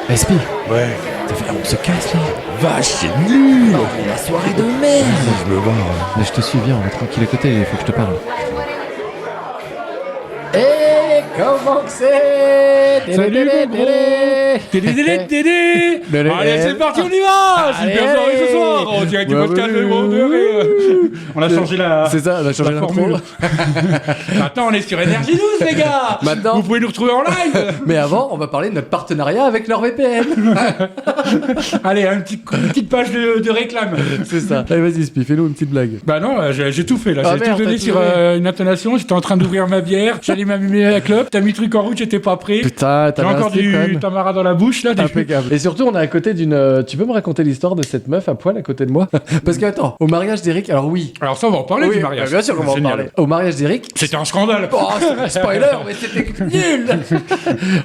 SP, Ouais. on se casse là. Vache, c'est nul. La soirée de merde. Je me barre. Mais je te suis, viens, on va tranquille à côté, il faut que je te parle. Et comment que c'est? Salut mon gros. Allez, c'est parti, on y va. Super soirée ce soir. On dirait du podcast de On a changé la... C'est ça, on a changé la l'intro. formule. Maintenant, on est sur Énergie 12, les gars. Maintenant- Vous pouvez nous retrouver en live. Mais avant, on va parler de notre partenariat avec NordVPN. Allez, une petite page de réclame. C'est ça. Allez, vas-y, Spi, fais-nous une petite blague. Bah non, j'ai tout fait là. Ah J'ai merde, tout donné t'as sur tout donné. une intonation. J'étais en train d'ouvrir ma bière. J'allais m'allumer la clope. T'as mis le truc en route, j'étais pas prêt. Putain, J'ai t'avais un encore slip quand du même. tamara dans la bouche là. Impeccable. Et surtout, on est à côté d'une. Tu peux me raconter l'histoire de cette meuf à poil à côté de moi? Parce que, attends, au mariage d'Eric, alors oui. Alors ça, on va en parler Oui, du mariage. bah, bien sûr qu'on va en Génial. parler. Au mariage d'Eric. C'était un scandale. Oh, spoiler, mais c'était nul.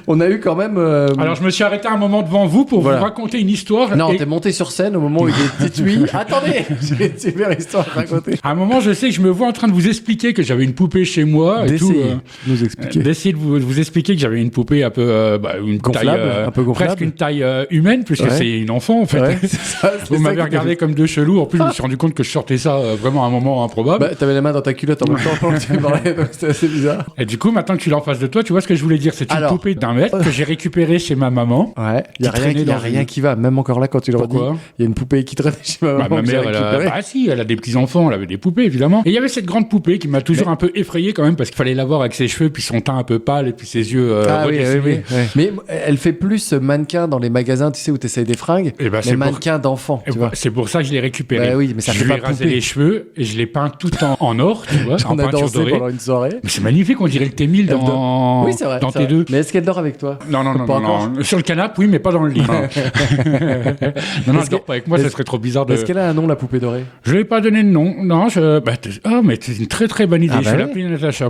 On a eu quand même. Alors je me suis arrêté un moment devant vous pour Voilà. vous raconter une histoire. Non, Et t'es monté sur scène au moment où il est titui. Attendez, j'ai une super histoire à raconter. à un moment, je sais que je me vois en train de vous expliquer que j'avais une poupée chez moi et tout. D'essayer de nous expliquer. D'essayer de vous expliquer que j'avais une poupée un peu une Gonflable, taille, un peu gonflable. presque une taille humaine puisque Ouais. c'est une enfant en fait. Ouais, c'est ça. Vous m'avez regardé comme deux chelous. En plus, je me suis rendu compte que je sortais ça vraiment à un moment improbable. Bah, t'avais la main dans ta culotte en même temps pendant que tu parlais, donc c'était assez bizarre. Et du coup, maintenant que tu l'as en face de toi, tu vois ce que je voulais dire. C'est une Alors. poupée d'1 mètre que j'ai récupérée chez ma maman. Ouais, y a Qui rien, traînait y a dans rien une- qui va, même encore là quand tu le redis. Pourquoi Il y a une poupée qui traîne chez ma Bah, maman. ma que j'ai mère, elle a... récupérée. bah si, elle a des petits-enfants, elle avait des poupées, évidemment. Et il y avait cette grande poupée qui m'a toujours un peu effrayé quand même, parce qu'il fallait la voir avec ses cheveux, puis son teint un peu pâle, et puis ses yeux Ah oui, redessinés. oui, oui. Mais elle fait plus mannequin dans les magasins, tu sais, où t'essayes des fringues, Eh ben, mais c'est pour- mannequin d'enfant, Et tu vois. c'est pour ça que je l'ai récupérée. Bah oui, mais ça je fait lui ai pas rasé poupée. les cheveux, et je l'ai peint tout en or, tu vois, en On a peinture dansé dorée. pendant une soirée. Mais c'est magnifique, on dirait le T1000 dans, Oui, c'est vrai. dans c'est vrai. T2. Mais est-ce qu'elle dort avec toi? Non, non, non, Pas non, encore. non. Sur le canapé, oui, mais pas dans le lit. Non, non, Est-ce elle dort que- pas avec moi, ça serait trop bizarre de... Est-ce qu'elle a un nom, la poupée dorée? Je lui ai pas donné de nom. Non, oh, mais c'est une très très bonne idée. Ah, Je bah vais oui. l'appeler Natacha.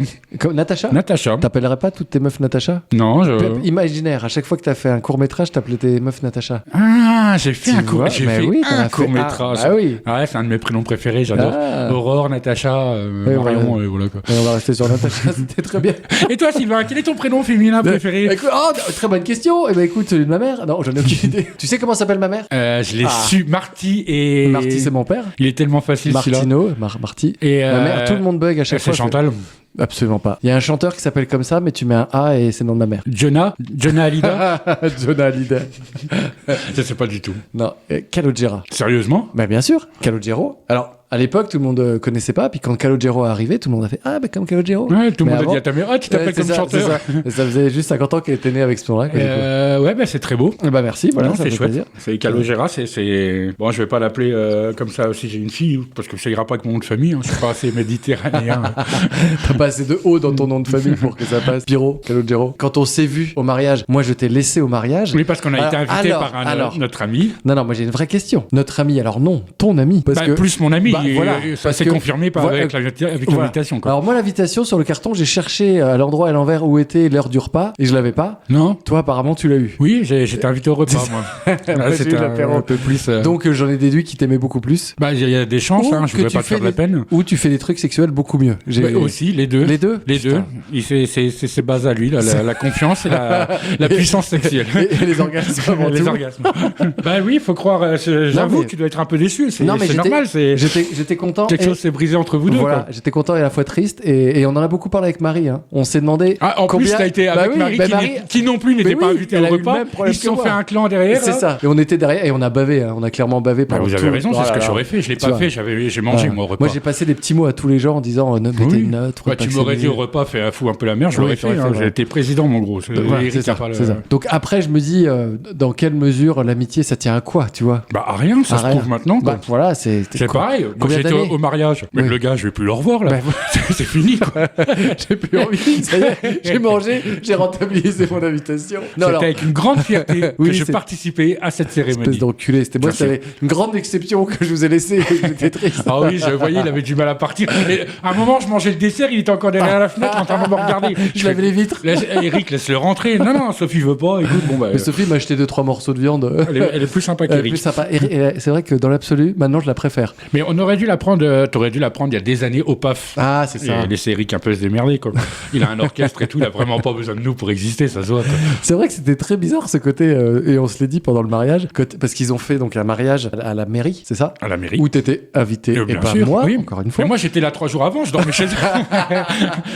Natacha? Natacha. T'appellerais pas toutes tes meufs Natacha? Non, Imaginaire, à chaque fois que t'as fait un court-métrage, t'appelais tes meufs Natacha. Ah, j'ai fait Tu un court, vois, j'ai mais fait oui, t'en un as fait court métrage. un. Bah oui. Ouais, c'est un de mes prénoms préférés, j'adore. Ah. Aurore, Natacha, Ouais, Marion, ouais. et voilà quoi. Et on va rester sur Natacha, c'était très bien. Et toi, Sylvain, quel est ton prénom féminin préféré? Écoute, oh, très bonne question. Eh ben écoute, celui de ma mère. Non, j'en ai aucune idée. Tu sais comment s'appelle ma mère? Je l'ai Ah. su, Marty et... Marty, c'est mon père. Il est tellement facile celui-là. Martino, Marty. Et Ma mère, tout le monde bug à chaque c'est fois. Chantal. Absolument pas. Il y a un chanteur qui s'appelle comme ça, mais tu mets un A et c'est le nom de ma mère. Jonah Hallyday. Jonah Hallyday. Je sais pas du tout. Non, Calogero. Sérieusement? Bah bien sûr, Calogero. Alors, à l'époque, tout le monde connaissait pas, puis quand Calogero est arrivé, tout le monde a fait « Ah, bah comme Calogero ». Ouais, tout le Mais monde a avant- dit à ta mère, ah, tu t'appelles c'est comme ça, chanteur. c'est ça. Et ça faisait juste 50 ans qu'elle était née avec ce nom-là. quoi, du coup. Ouais, bah c'est très beau. Eh bah merci, voilà, Non, ça c'est fait chouette. plaisir. C'est Calogera, c'est... Bon, je vais pas l'appeler comme ça si j'ai une fille, parce que ça ira pas avec mon nom de famille, hein. Je suis pas assez méditerranéen. T'as pas assez de O dans ton nom de famille pour que ça passe. Piro, Calogero. Quand on s'est vu au mariage, moi je t'ai laissé au mariage. Oui, parce qu'on a été invité Alors, par alors. notre ami. Non, non, moi j'ai une vraie question. Notre ami, alors non, ton ami. Parce Bah, que... plus mon ami, Bah, voilà, ça parce s'est que- confirmé voilà, avec voilà. l'invitation. Quoi. Alors moi l'invitation sur le carton, j'ai cherché à l'endroit et à l'envers où était l'heure du repas et je l'avais pas. Non? Toi apparemment tu l'as eu. Oui, j'étais invité au repas, moi. Moi, Là, j'ai c'était eu l'apéro. un peu plus... Donc j'en ai déduit qu'il t'aimait beaucoup plus. Bah, il y a des chances, hein, je que voudrais tu pas te faire fais de la des- peine. Ou tu fais des trucs sexuels beaucoup mieux. Bah, aussi, les deux. Les deux Les deux. Putain. C'est ses bases à lui, là, la confiance et la puissance sexuelle. Et les orgasmes avant Les tout. orgasmes. Bah oui, faut croire. J'avoue mais- que tu dois être un peu déçu. C'est Non, mais j'étais- normal. C'est J'étais content. quelque et- chose s'est brisé entre vous deux. Voilà, Quoi. j'étais content et à la fois triste et on en a beaucoup parlé avec Marie. Hein. On s'est demandé. Ah, en plus, combien... t'as été Bah avec oui, Marie, bah qui, Marie- qui non plus n'était Mais pas oui, invitée elle au a eu le repas. même problème Ils se que sont moi. fait un clan derrière. C'est là. ça. Et on était derrière et on a bavé. Hein. On a clairement bavé Bah, pendant vous tout. avez raison, c'est Oh ce là que là. j'aurais fait. Je l'ai Tu pas vois. fait. J'ai mangé Voilà. moi au repas. Moi, j'ai passé des petits mots à tous les gens en disant mettez Oui. une note. Ouais, tu m'aurais dit au repas, fous un peu la merde, je Oui, l'aurais fait. t'aurais fait, Hein. ouais. J'ai été président, mon gros. Voilà, Eric c'est a ça, pas le- c'est ça. Donc après, je me dis dans quelle mesure l'amitié ça tient à quoi, tu vois? Bah, à rien, ça À se rien. trouve maintenant. quoi. Bah voilà, c'est Pareil. Moi, Combien j'étais d'années au mariage. Mais Oui. le gars, je vais plus le revoir, là. Bah, C'est fini, quoi. J'ai plus envie. Ça y est, j'ai mangé, j'ai rentabilisé mon invitation. Non, C'était alors, avec une grande fierté Oui, que je c'est- participais à cette espèce cérémonie. d'enculé. C'était moi, Merci. c'était une grande exception que je vous ai laissée. J'étais triste. Ah oui, je voyais, il avait du mal à partir. Et à un moment, je mangeais le dessert, il était encore derrière la fenêtre en train de me regarder. Je lavais les vitres. Eric, laisse-le rentrer. Non, non, Sophie veut pas. Écoute, bon, bah, Mais Sophie m'a acheté 2-3 morceaux de viande. elle est plus sympa Elle est qu'Eric. plus sympa. Et c'est vrai que dans l'absolu, maintenant, je la préfère. Mais on aurait dû l'apprendre, t'aurais dû l'apprendre il y a des années au PAF. Ah, c'est ça. Et laisser Eric un peu se démerder, quoi. Il a un orchestre et tout, il a vraiment pas besoin de nous pour exister, ça se voit, quoi. C'est vrai que c'était très bizarre ce côté, et on se l'est dit pendant le mariage, parce qu'ils ont fait donc un mariage à la mairie, c'est ça? À la mairie. Où t'étais invité, et bien pas sûr, moi, oui. encore une fois. Mais moi, j'étais là 3 jours avant, je dormais chez eux.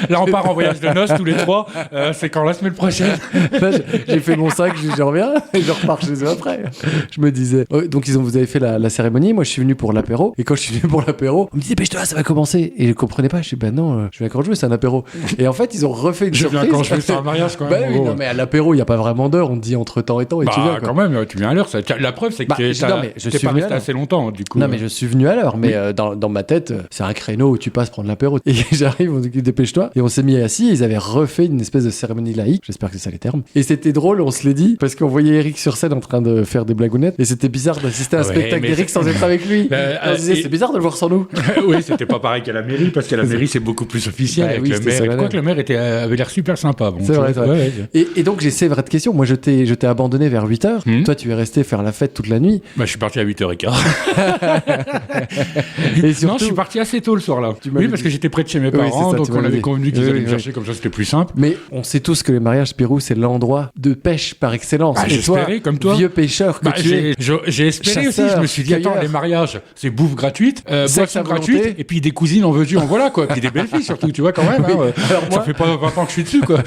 Là, on part en voyage de noces tous les 3. C'est quand la semaine prochaine? Là, j'ai fait mon sac, je reviens, et je repars chez eux après. Je me disais. Donc vous avez fait la cérémonie, moi je suis venu pour l'apéro, et quand je suis venu pour l'apéro, on me dit dépêche-toi, ça va commencer. Et je comprenais pas, je dis bah non, je viens quand je veux, c'est un apéro. Et en fait, ils ont refait une surprise. Je viens quand je veux, c'est un mariage, quoi. Bah oui, non, mais à l'apéro, il n'y a pas vraiment d'heure, on te dit entre temps et temps, et tu viens. Quand même, tu viens à l'heure. La preuve, c'est que t'es pas resté assez longtemps, du coup. Non, mais je suis venu à l'heure, mais dans ma tête, c'est un créneau où tu passes prendre l'apéro. Et j'arrive, on dit dépêche-toi, et on s'est mis assis, ils avaient refait une espèce de cérémonie laïque, j'espère que c'est ça les termes. Et c'était drôle, on se l'est dit, parce qu'on voyait Eric sur scène en train de faire des blagounettes, et c'était bizarre d'assister à un spectacle d'Eric sans être avec lui. On se disait, c'est bizarre de le voir sans nous. Oui, c'était pas pareil qu'à la mairie, parce qu'à la mairie, c'est beaucoup plus officiel avec le maire. Je crois que le maire avait l'air super sympa. Bon, c'est vrai, c'est vrai. Ouais. Et donc, j'ai ces vraies questions. Moi, je t'ai abandonné vers 8h. Toi, tu es resté faire la fête toute la nuit. Bah, je suis parti à 8h15. Et surtout... Non, je suis parti assez tôt le soir-là. Oui, parce que j'étais près de chez mes parents, donc on avait convenu qu'ils allaient me chercher, comme ça c'était plus simple. Mais on sait tous que les mariages, Spirou, c'est l'endroit de pêche par excellence. Bah, j'espérais, comme toi. Vieux pêcheur que tu es. J'ai espéré aussi, je me suis dit, attends, les mariages, c'est bouffe gratuite, boisson gratuite, et puis des cousines en veux-tu, en voilà, quoi. Puis des belles filles surtout, tu vois, quand même. Alors ça fait pas 20 ans que je suis dessus, quoi.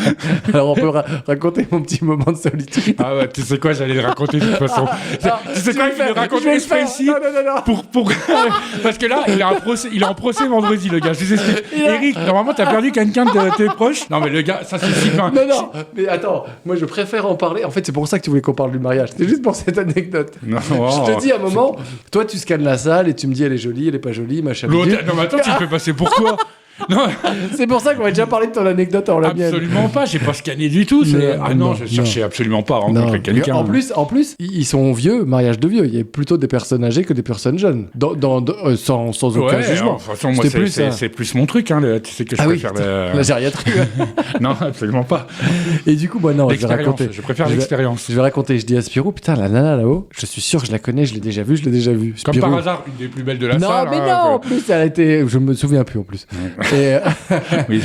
Alors on peut raconter mon petit moment de solitude. Ah ouais, tu sais quoi, j'allais le raconter de toute façon. Tu sais quoi, il le raconter exprès ici. Pour... Parce que là, il est en procès vendredi, le gars. Je vous explique. Eric, normalement, t'as perdu quelqu'un de tes proches. Non, mais le gars, ça c'est si fin. Non, mais attends, moi je préfère en parler. En fait, c'est pour ça que tu voulais qu'on parle du mariage. C'était juste pour cette anecdote. Non, je te dis à un moment, toi tu scannes la salle et tu me dis elle est jolie, elle est pas jolie, machin. Non, mais attends, tu me fais passer pour quoi? Non. C'est pour ça qu'on va déjà parler de ton anecdote en la mienne. Absolument pas, j'ai pas scanné du tout. Je cherchais absolument pas à rencontrer quelqu'un. En plus, ils sont vieux, mariage de vieux. Il y a plutôt des personnes âgées que des personnes jeunes. Sans aucun jugement. De toute façon, moi, c'est plus mon truc. Hein, tu sais que je préfère la gériatrie. Non, absolument pas. Et du coup, moi, non, je vais raconter. Je préfère l'expérience. Je vais raconter. Je dis à Spirou, putain, la nana là-haut, je suis sûr que je la connais, je l'ai déjà vue. Comme par hasard, une des plus belles de la salle. Non, mais non, en plus, elle a été. Je me souviens plus en plus. Et oui.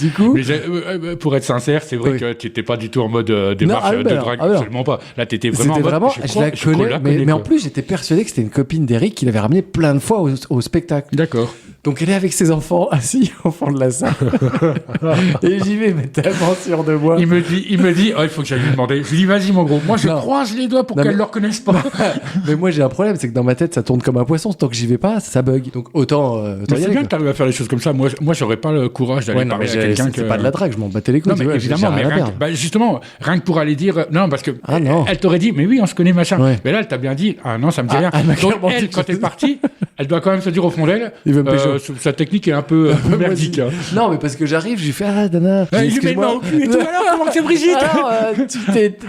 du coup, mais pour être sincère, c'est vrai que tu n'étais pas du tout en mode démarche de drague, absolument pas. Là, tu étais vraiment en mode. Je la connais, mais en plus, j'étais persuadé que c'était une copine d'Eric qui l'avait ramenée plein de fois au spectacle. D'accord. Donc elle est avec ses enfants assis au fond de la salle. Et j'y vais, mais tellement sûr de moi. Il me dit, il faut que j'aille lui demander. Je lui dis, vas-y mon gros, moi je croise les doigts pour qu'elle ne le reconnaisse pas. Mais moi j'ai un problème, c'est que dans ma tête ça tourne comme un poisson. Tant que j'y vais pas, ça bug. Donc autant. C'est bien que tu arrives à faire les choses comme ça. Moi j'aurais pas le courage d'aller parler à quelqu'un. C'est pas de la drague, je m'en battais les couilles. Non, mais évidemment, mais justement, rien que pour aller dire. Non, parce que elle t'aurait dit, mais oui, on se connaît, machin. Ouais. Mais là, elle t'a bien dit, ah non, ça me dit rien. Donc elle, quand t'es parti, elle doit quand même se dire au fond d'elle, sa technique est un peu merdique. Non, mais parce que j'arrive, je lui fais Dana. Je lui mets le main au cul et tout. Alors, comment c'est Brigitte?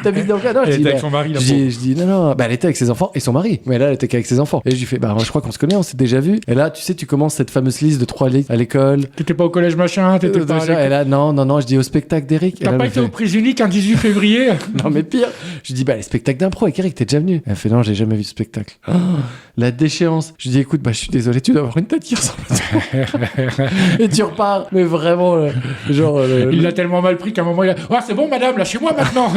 T'as mis dans le cas. Elle était avec son mari là. Je dis non. Bah, elle était avec ses enfants et son mari. Mais là, elle était qu'avec ses enfants. Et je lui fais je crois qu'on se connaît, on s'est déjà vu. Et là, tu sais, tu commences cette fameuse liste de 3 livres à l'école. T'étais pas au collège machin, t'étais pas. Et là, non, je dis au spectacle d'Eric. T'as pas été aux prises uniques un 18 février? Non, mais pire. Je dis les spectacles d'impro avec Eric, t'es déjà venu? Elle fait non, j'ai jamais vu ce spectacle. La déchéance. Je dis écoute, je suis désolé, tu dois avoir une tête qui ressemble à toi. Et tu repars, mais vraiment, genre. Il l'a tellement mal pris qu'à un moment, il a. Ah, c'est bon, madame, lâchez-moi maintenant.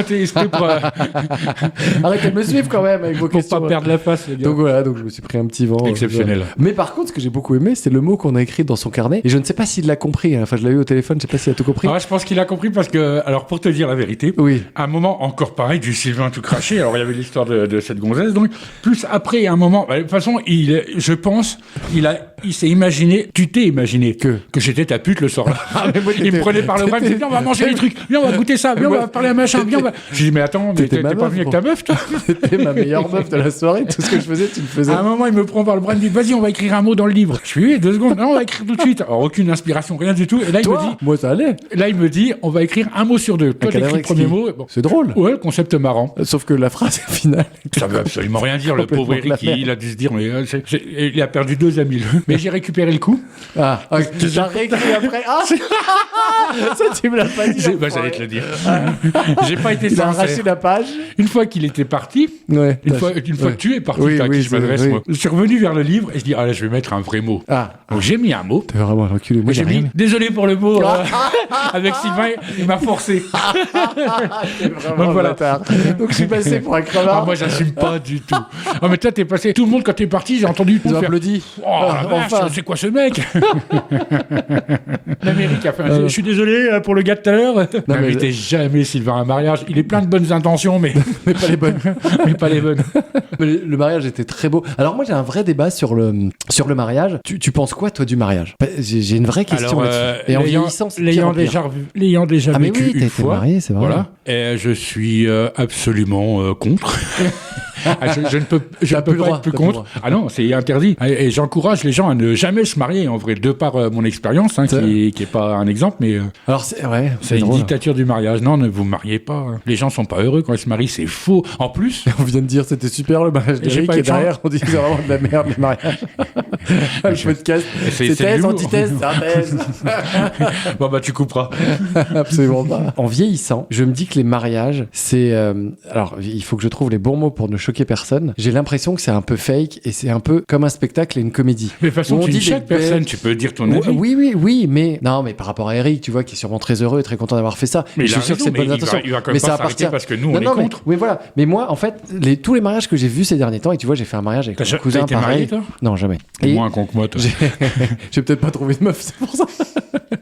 Arrêtez de me suivre quand même avec vos questions. Pour pas perdre la face, les gars. Donc voilà, je me suis pris un petit vent. Exceptionnel. Mais par contre, ce que j'ai beaucoup aimé, c'est le mot qu'on a écrit dans son carnet. Et je ne sais pas s'il l'a compris. Enfin, je l'ai eu au téléphone, je sais pas s'il a tout compris. Je pense qu'il a compris parce que, alors, pour te dire la vérité, à un moment, encore pareil, du Sylvain tout craché. Alors, il y avait l'histoire de cette gonzesse. Donc, plus après, à un moment, de toute façon, je pense, il s'est imaginé, tu t'es imaginé que j'étais ta pute le soir-là. Il me prenait par le bras, il me disait, viens, on va manger des trucs, viens, on va goûter ça, viens, on va parler à machin, viens, J'ai dit, mais attends, mais t'es pas venu avec ta meuf, toi? C'était ma meilleure meuf de la soirée, tout ce que je faisais, tu le faisais. À un moment, il me prend par le bras, il me dit, vas-y, on va écrire un mot dans le livre. Je suis, 2 secondes, non, on va écrire tout de suite. Alors, aucune inspiration, rien du tout. Et là, il me dit, moi, ça allait. Là, il me dit, on va écrire un mot sur 2. Toi, t'écris le premier mot. Bon. C'est drôle. Ouais, le concept marrant. Sauf que la phrase finale. Ça veut absolument rien dire. Le pauvre Eric, il a dû se dire, mais il a perdu 2 amis. Mais j'ai récupéré le coup. T'as réécrit après. Ça, tu me l'as pas dit. J'allais te le dire. J'ai pas été sincère. Il a arraché la page. Une fois qu'il était parti, Une fois que tu es parti, à qui je m'adresse, moi. Je suis revenu vers le livre et je dis, là, je vais mettre un vrai mot. Donc j'ai mis un mot. T'es vraiment reculé. Moi, j'ai mis, désolé pour le mot, avec Sylvain, il m'a forcé. Donc voilà. Donc je suis passé pour un crevard. Moi, j'assume pas du tout. Mais toi, t'es passé. Tout le monde, quand t'es parti, j'ai entendu. Ils ont applaudi. Enfin, c'est quoi ce mec? L'Amérique a fait je suis désolé pour le gars de tout à l'heure. N'invitez jamais Sylvain à un mariage. Il est plein de bonnes intentions, mais pas les bonnes. Mais pas les bonnes. Mais le mariage était très beau. Alors moi, j'ai un vrai débat sur le mariage. Tu penses quoi, toi, du mariage? J'ai une vraie question là-dessus. Et en vieillissant, l'ayant déjà vécu une fois, marié, c'est vrai. Voilà. Et je suis absolument contre. Je ne peux pas être plus contre. Ah non, c'est interdit. Et j'encourage les gens à ne jamais se marier, en vrai, de par mon expérience, qui est pas un exemple, mais alors c'est une dictature du mariage. Non, ne vous mariez pas. Les gens sont pas heureux quand ils se marient, c'est faux. En plus, on vient de dire c'était super le mariage d'Éric, et derrière on dit c'est vraiment de la merde le mariage. Le podcast, c'est thèse, antithèse, synthèse. Bon tu couperas. Absolument pas. En vieillissant, je me dis que les mariages, c'est alors il faut que je trouve les bons mots pour ne choquer personne. J'ai l'impression que c'est un peu fake et c'est un peu comme un spectacle et une comédie. Mais de toute façon, tu dis chaque personne, tu peux dire ton avis. Oui, mais non, mais par rapport à Eric, tu vois, qui est sûrement très heureux et très content d'avoir fait ça. Mais je suis sûr que c'est bonne intention. Il va quand même pas s'arrêter parce que nous, on est contre. Oui, voilà. Mais moi, en fait, tous les mariages que j'ai vus ces derniers temps, et tu vois, j'ai fait un mariage avec mon cousin, pareil. Marié, toi? Non, jamais. Et moins con que moi, toi. J'ai peut-être pas trouvé de meuf, c'est pour ça.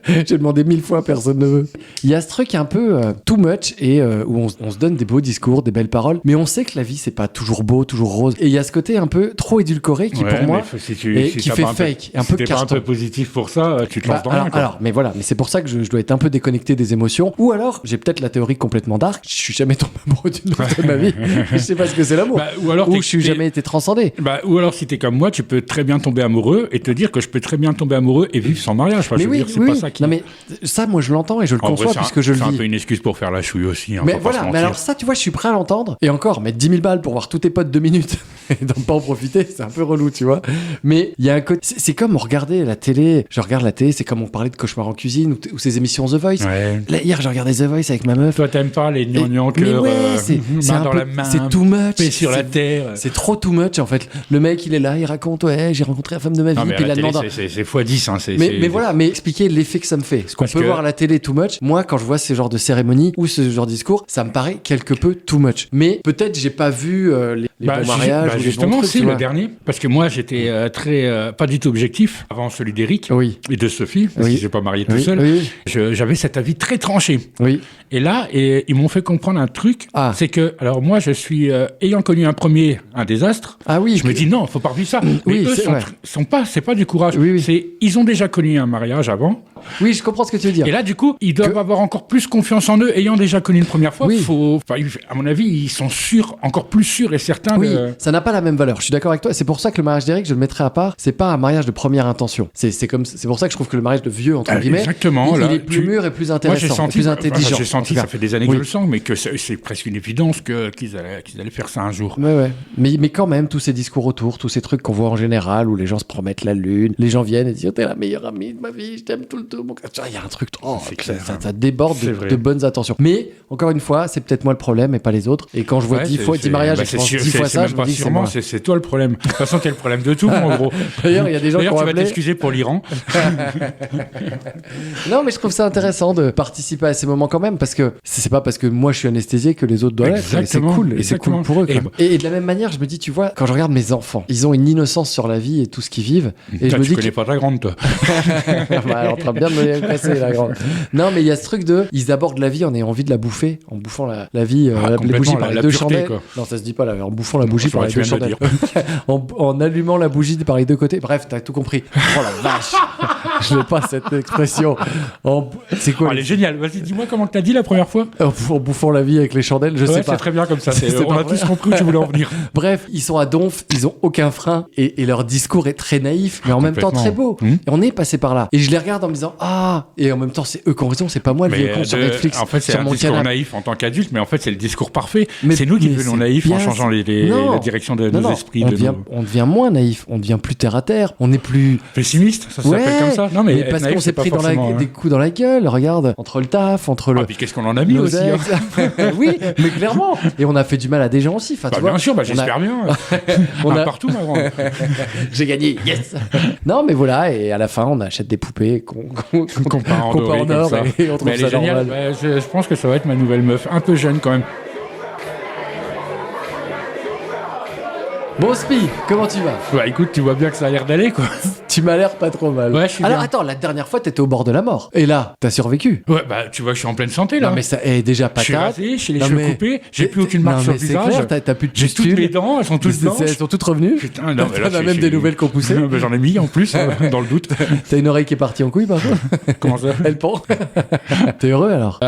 J'ai demandé 1000 fois, personne ne veut. Il y a ce truc un peu too much et où on se donne des beaux discours, des belles paroles, mais on sait que la vie c'est pas toujours beau, toujours rose. Et il y a ce côté un peu trop édulcoré qui pour moi qui fait fake, un peu carton. Si t'es pas un peu positif pour ça, tu te lances dans rien. Alors, mais voilà, mais c'est pour ça que je dois être un peu déconnecté des émotions. Ou alors, j'ai peut-être la théorie complètement dark. Je suis jamais tombé amoureux d'une meuf de ma vie. Je sais pas ce que c'est l'amour. Ou je suis jamais été transcendé. Ou alors si t'es comme moi, tu peux très bien tomber amoureux et te dire que je peux très bien tomber amoureux et vivre sans mariage. Enfin, c'est pas ça qui. Non mais ça, moi je l'entends et je le conçois puisque je le vis. C'est un peu une excuse pour faire la chouille aussi. Mais voilà, mais alors ça, tu vois, je suis prêt à l'entendre. Et encore, mettre 10 000 balles pour voir tous tes potes 2 minutes et d'en pas en profiter, c'est un peu relou, tu vois. Mais il y a un côté, c'est comme regarder la télé. Je regarde la télé, c'est comme on parlait de Cauchemar en cuisine ou ces émissions The Voice. Ouais. Là, hier, j'ai regardé The Voice avec ma meuf. Toi, t'aimes pas les gnangnan que main dans la main, c'est too much. Paix sur la terre. C'est trop too much en fait. Le mec, il est là, il raconte j'ai rencontré la femme de ma vie, puis il a demandé. C'est x10. Hein, mais voilà, mais expliquer l'effet que ça me fait. Ce qu'on peut voir à la télé too much. Moi, quand je vois ce genre de cérémonie ou ce genre de discours, ça me paraît quelque peu too much. Mais peut-être j'ai pas vu les bons mariages. Justement, c'est le dernier. Parce que moi, j'étais pas du tout objectif avant celui d'Éric et de Sophie, parce que je n'ai pas marié tout seul. J'avais cet avis très tranché. Et là, ils m'ont fait comprendre un truc. C'est que, alors moi, je suis ayant connu un désastre. Je me dis non, faut pas vivre ça. Mais eux c'est pas du courage. Ils ont déjà connu un mariage avant. Oui, je comprends ce que tu veux dire. Et là, du coup, ils doivent avoir encore plus confiance en eux, ayant déjà connu une première fois. À mon avis, ils sont encore plus sûrs et certains. Ça n'a pas la même valeur. Je suis d'accord avec toi. C'est pour ça que le mariage d'Éric, je le mettrais à part. C'est pas un mariage de première intention. C'est pour ça que je trouve que le mariage de vieux entre guillemets, exactement, il est plus mûr et plus intéressant, plus intelligent. J'ai senti, ça fait des années que je le sens, mais que c'est presque une évidence qu'ils allaient faire ça un jour. Mais quand même, tous ces discours autour, tous ces trucs qu'on voit en général où les gens se promettent la lune, les gens viennent et disent t'es la meilleure amie de ma vie, je t'aime tout le temps. Il y a un truc, ça déborde de bonnes intentions. Mais encore une fois, c'est peut-être moi le problème et pas les autres. Et quand je vois 10 mariages et que je pense 10 fois ça, je me dis que c'est moi. C'est toi le problème. De toute façon, t'es le problème de tout, en gros. D'ailleurs, il y a des gens qui ont tu vas t'excuser pour l'Iran. Non, mais je trouve ça intéressant de participer à ces moments quand même, parce que c'est pas parce que moi je suis anesthésié que les autres doivent l'être. C'est cool, et c'est cool pour eux. Et de la même manière, je me dis, tu vois, quand je regarde mes enfants, ils ont une innocence sur la vie et tout ce qu'ils vivent. Et je me dis, tu connais pas ta grande, toi. Elle est en train bien de me passer, la grande. Non, mais il y a ce truc ils abordent la vie en ayant envie de la bouffer, en bouffant la vie, les bougies par les deux chandelles. Non, ça se dit pas là, en bouffant la bougie par les deux chandelles. En allumant la bougie par les deux côtés. Bref, t'as tout compris. Oh la vache. Je n'ai pas cette expression. C'est quoi elle est géniale. Vas-y, dis-moi comment t'as dit la première fois. En bouffant la vie avec les chandelles, je sais pas. C'est très bien comme ça. On a tous compris où tu voulais en venir. Bref, ils sont à donf, ils ont aucun frein et leur discours est très naïf, mais en même temps très beau. Et on est passé par là. Et je les regarde en me disant et en même temps c'est eux qui ont raison, c'est pas moi le vieux con sur Netflix. En fait, c'est un discours naïf en tant qu'adulte, mais en fait c'est le discours parfait. C'est nous qui devenons naïfs en changeant la direction de nos esprits. On devient moins naïf, on devient plus terre à terre, on est plus pessimiste. Ça s'appelle comme ça. pas. Non, mais parce naïf, qu'on s'est pris des coups dans la gueule, regarde, entre le taf, entre le... puis qu'est-ce qu'on en a mis aussi, Oui, mais clairement. Et on a fait du mal à des gens aussi. Tu vois, bien sûr, j'espère bien. Partout, ma grande. J'ai gagné, yes. Non, mais voilà, et à la fin, on achète des poupées qu'on peint en or et on trouve ça normal. Je pense que ça va être ma nouvelle meuf, un peu jeune quand même. Bon, Spi, comment tu vas? Bah écoute, tu vois bien que ça a l'air d'aller, quoi. Tu m'as l'air pas trop mal. Ouais, je suis Alors bien. attends, la dernière fois, t'étais au bord de la mort. Et là, t'as survécu. Ouais, bah tu vois que je suis en pleine santé, là. Non, mais ça est déjà patate. Je suis rasé, j'ai les cheveux coupés, j'ai plus aucune marque sur le visage. Clair, t'as plus de j'ai toutes mes dents, elles sont toutes blanches. Elles sont toutes revenues. Putain, non, mais là, t'en as même des nouvelles qu'on poussait. J'en ai mis en plus, dans le doute. T'as une oreille qui est partie en couille, par contre. Comment ça? Elle pend. T'es heureux, alors?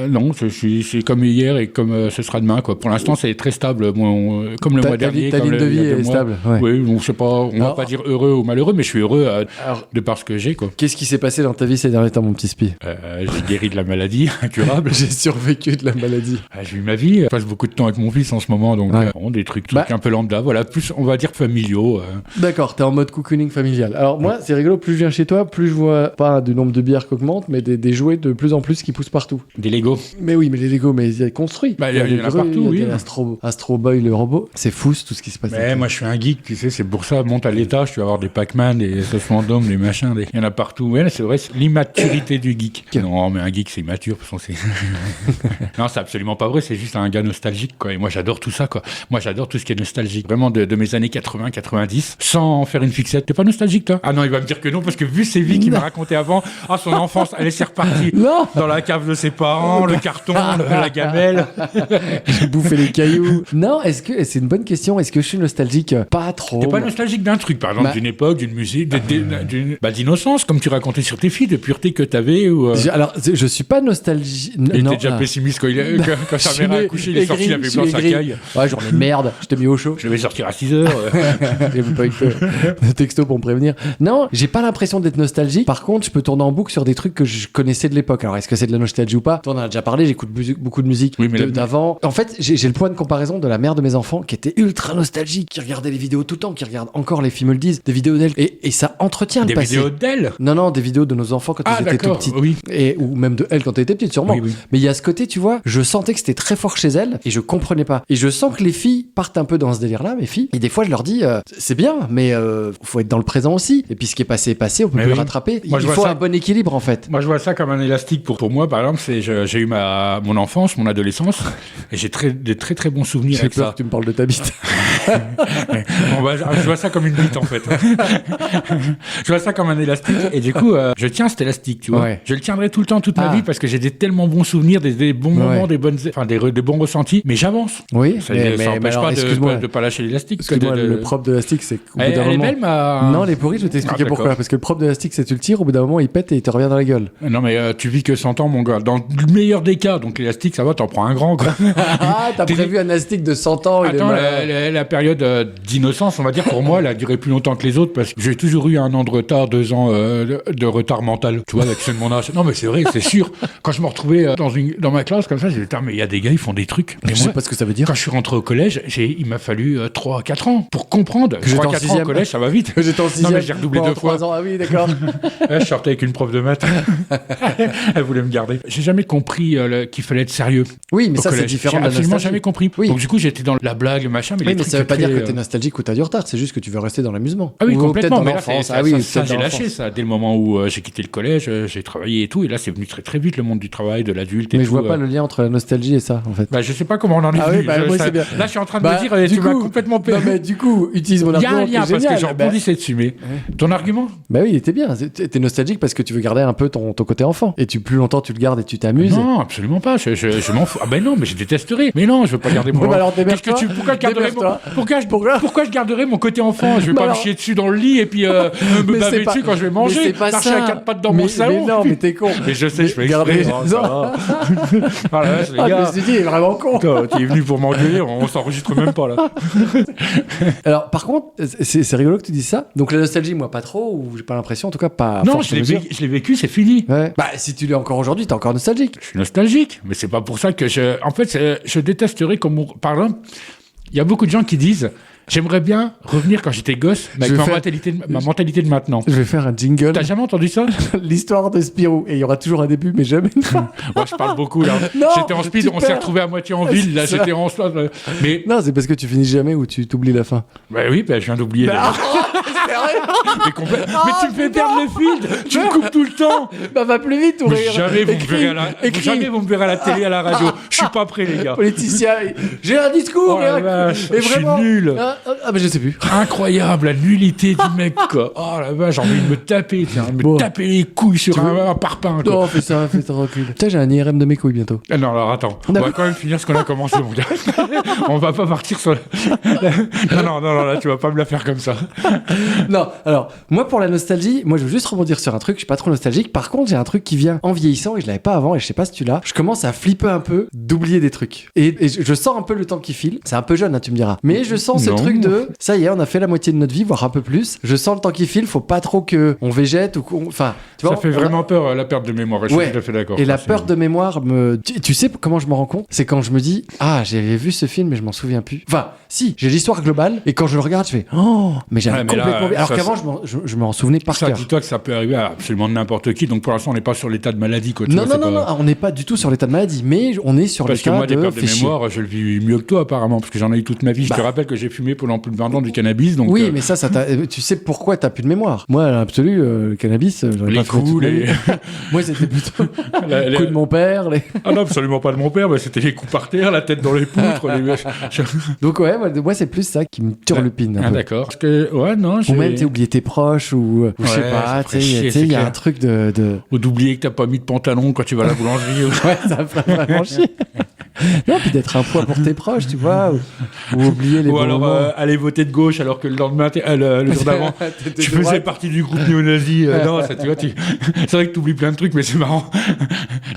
Non, c'est comme hier et comme ce sera demain, quoi. Pour l'instant, c'est très stable. Comme le mois dernier. Ta ligne de vie est stable. Oui, donc je sais pas, on va pas dire heureux ou malheureux, mais je suis heureux de par ce que j'ai, quoi. Qu'est-ce qui s'est passé dans ta vie ces derniers temps, mon petit Spi? J'ai guéri de la maladie incurable. J'ai survécu de la maladie. J'ai eu ma vie. Je passe beaucoup de temps avec mon fils en ce moment, donc des trucs un peu lambda. Voilà, plus on va dire familiaux. D'accord, t'es en mode cocooning familial. Alors moi, c'est rigolo, plus je viens chez toi, plus je vois pas du nombre de bières qui augmente, mais des jouets de plus en plus qui poussent partout. Des Lego. Mais oui, mais les Lego, mais il y a construit. Il y en a partout, oui. Il y a Astro Boy, le robot. C'est fou tout ce qui se passe. Mais moi, je suis un geek, tu sais, c'est pour ça, monte à l'étage, tu vas avoir des Pac-Man, des Fantômes, des machins, il y en a partout. Ouais, c'est vrai, c'est l'immaturité du geek. Non, mais un geek, c'est immature, parce que non, c'est absolument pas vrai, c'est juste un gars nostalgique, quoi. Et moi, j'adore tout ça, quoi. Moi, j'adore tout ce qui est nostalgique. Vraiment, de mes années 80, 90, sans faire une fixette. T'es pas nostalgique, toi? Ah non, il va me dire que non, parce que vu ses vies qu'il m'a raconté avant, son enfance, allez, c'est reparti. Non. Dans la cave de ses parents, le carton, la gamelle. J'ai bouffé les cailloux. Non, c'est une bonne question. Est-ce que je suis nostalgique? Pas trop. T'es pas nostalgique d'un truc, par exemple, d'une époque, d'une musique, d'innocence, comme tu racontais sur tes filles, de pureté que t'avais ou... Alors, je suis pas nostalgique. Il était déjà pessimiste quand sa mère a accouché, il est sorti, il avait blanc sa caille. Ouais, j'en ai merde, je t'ai mis au chaud. Je devais sortir à 6h. J'ai même pas eu de texto pour me prévenir. Non, j'ai pas l'impression d'être nostalgique. Par contre, je peux tourner en boucle sur des trucs que je connaissais de l'époque. Alors, est-ce que c'est de la nostalgie ou pas? Toi, on en a déjà parlé, j'écoute beaucoup de musique d'avant. En fait, j'ai le point de comparaison de la mère de mes enfants qui était ultra nostalgique, qui regardait les vidéos tout le temps, qui regarde encore les films le disent, des vidéos d'elle. Et ça entretient le passé. Des vidéos d'elle? Non, des vidéos de nos enfants quand ils étaient tout petits. Oui. Ou même de elle quand elle était petite, sûrement. Oui. Mais il y a ce côté, tu vois, je sentais que c'était très fort chez elle et je comprenais pas. Et je sens que les filles partent un peu dans ce délire-là, mes filles. Et des fois, je leur dis, c'est bien, mais faut être dans le présent aussi. Et puis ce qui est passé est passé, on peut plus le rattraper. Il faut un bon équilibre, en fait. Moi, je vois ça comme un élastique pour moi, par exemple. J'ai eu mon enfance, mon adolescence, et j'ai des très très bons souvenirs avec ça. J'ai peur que tu me parles de ta bite. Je vois ça comme une bite, en fait. Je vois ça comme un élastique, et du coup, je tiens cet élastique, tu vois. Ouais. Je le tiendrai tout le temps, toute ma vie, parce que j'ai des tellement bons souvenirs, des bons moments, des bons ressentis, mais j'avance. Oui, ça n'empêche pas de pas lâcher l'élastique. Excuse-moi, le propre de l'élastique, c'est qu'au bout d'un moment... Elle est belle, Non, les pourris, je vais t'expliquer pourquoi. Parce que le propre de l'élastique, c'est tu le tires, au bout d'un moment, il pète et il te revient dans la gueule. Non, mais tu vis que 100 ans, mon gars. Dans le meilleur des cas, donc l'élastique, ça va, t'en prends un grand, quoi. Ah, t'as prévu un élastique de 100 ans. Attends, la période d'innocence, on va dire, pour moi, elle a duré plus longtemps que les autres, parce que j'ai toujours eu un an de retard, 2 ans de retard mental. Tu vois, avec ceux de mon âge. Non, mais c'est vrai, c'est sûr. Quand je me retrouvais dans ma classe, comme ça, j'ai dit, mais il y a des gars, ils font des trucs. Je sais pas ce que ça veut dire. Quand je suis rentré au collège, il m'a fallu 3-4 ans pour comprendre. 3-4 ans au collège, ça va vite. J'étais en 6e. Non, mais j'ai redoublé 2 fois. 3 ans, ah oui, d'accord. Je sortais avec une prof de maths. Elle voulait me garder. J'ai jamais compris qu'il fallait être sérieux. Oui, mais ça, c'est différent de la nostalgie. J'ai absolument jamais compris. Oui. Donc, du coup, j'étais dans la blague, le machin. Mais ça veut pas dire que t'es nostalgique ou t'as du retard. C'est juste que tu veux rester dans l'amusement. Ah oui, complètement. Mais là, ça, j'ai lâché ça. Dès le moment où j'ai quité le collège, j'ai travaillé et tout. Et là, c'est venu très, très vite, le monde du travail, de l'adulte et tout. Mais je vois pas le lien entre la nostalgie et ça, en fait. Je sais pas comment on en est venu. Moi, c'est bien. Là, je suis en train de me dire, tu m'as complètement perdu. Non, mais du coup, utilise mon argument. Il y a un lien, parce que je rebondissais dessus. Mais ton argument? Bah oui, il était bien. T'es nostalgique parce que tu veux garder un peu ton côté enfant. Et plus longtemps tu le gardes et tu t'amuses. Non, absolument pas. Je m'en fous. Ah ben non, mais je détesterais. Mais non, je veux pas garder mon... alors pourquoi je garderais mon côté enfant? Je vais pas me chier dessus dans le lit et puis me baver dessus quand je vais manger. Marcher à 4 pattes dans mon salon. Mais non, mais t'es con. Mais je sais, je fais exprès. Je me suis dit, il est vraiment con. Tu es venu pour m'engueuler, on s'enregistre même pas là. Alors par contre, c'est rigolo que tu dises ça. Donc la nostalgie, moi pas trop, ou j'ai pas l'impression, en tout cas pas. Non, je l'ai vécu, c'est fini. Ouais. Bah si tu l'es encore aujourd'hui, t'es encore nostalgique. Je suis nostalgique, mais c'est pas pour ça que en fait, je détesterais comme par exemple, il y a beaucoup de gens qui disent J'aimerais bien revenir quand j'étais gosse, mais avec ma mentalité de maintenant. Je vais faire un jingle. T'as jamais entendu ça? L'histoire de Spirou. Et il y aura toujours un début, mais jamais une fin. Moi, je parle beaucoup, là. Non, j'étais en speed, on s'est retrouvés à moitié en ville, là, j'étais en speed. Mais... Non, c'est parce que tu finis jamais ou tu t'oublies la fin. Bah oui, je viens d'oublier. Mais tu me fais perdre le fil. Tu me coupes tout le temps. Bah va plus vite ou rien. Jamais vous me verrez à la télé, à la radio. Je suis pas prêt, les gars. Politicien, j'ai un discours. Oh la vache, je suis nul. Mais je sais plus. Incroyable, la nullité du mec, quoi. Oh la vache, j'ai envie de me taper, taper les couilles sur un parpaing, quoi. Non, fais ça, fais ton recul. Putain, j'ai un IRM de mes couilles bientôt. Non, alors attends, on va quand même finir ce qu'on a commencé, mon gars. On va pas partir sur... Non, là, tu vas pas me la faire comme ça. Non, alors, moi, pour la nostalgie, je veux juste rebondir sur un truc, je suis pas trop nostalgique. Par contre, j'ai un truc qui vient en vieillissant et je l'avais pas avant et je sais pas si tu l'as. Je commence à flipper un peu d'oublier des trucs. Et je sens un peu le temps qui file. C'est un peu jeune, hein, tu me diras. Mais je sens ce truc de, ça y est, on a fait la moitié de notre vie, voire un peu plus. Je sens le temps qui file, faut pas trop que on végète ou qu'on... Enfin, tu vois. Ça fait vraiment peur, la perte de mémoire. Je suis tout à fait d'accord. Et la perte de mémoire tu sais comment je m'en rends compte? C'est quand je me dis, j'avais vu ce film mais je m'en souviens plus. Enfin, si, j'ai l'histoire globale et quand je le regarde, je fais, mais j'avais complètement... Alors qu'avant, je m'en souvenais par cœur. Dis-toi que ça peut arriver à absolument n'importe qui. Donc pour l'instant, on n'est pas sur l'état de maladie. Quoi, non, on n'est pas du tout sur l'état de maladie, mais on est sur l'état de... Parce que moi, des pertes de mémoire, je le vis mieux que toi apparemment, parce que j'en ai eu toute ma vie. Je te rappelle que j'ai fumé pendant plus de 20 ans du cannabis. Donc, oui, mais ça tu sais pourquoi t'as plus de mémoire. Moi, à l'absolu, le cannabis, j'en ai les pas coups, Moi, c'était plutôt les coups de mon père. Ah non, absolument pas de mon père, mais c'était les coups par terre, la tête dans les poutres. Donc moi, c'est plus ça qui me turlupine. Ah d'accord. Parce que, ou même, oublier tes proches, ou je sais pas, il y a un truc de... Ou d'oublier que t'as pas mis de pantalon quand tu vas à la boulangerie. Ouais, ça me ferait vraiment chier. Non, puis d'être un poids pour tes proches, tu vois, ou oublier les bons alors moments. aller voter de gauche alors que le lendemain, le jour d'avant, tu faisais partie du groupe néo-nazi. Non, ça, tu vois, c'est vrai que tu oublies plein de trucs, mais c'est marrant.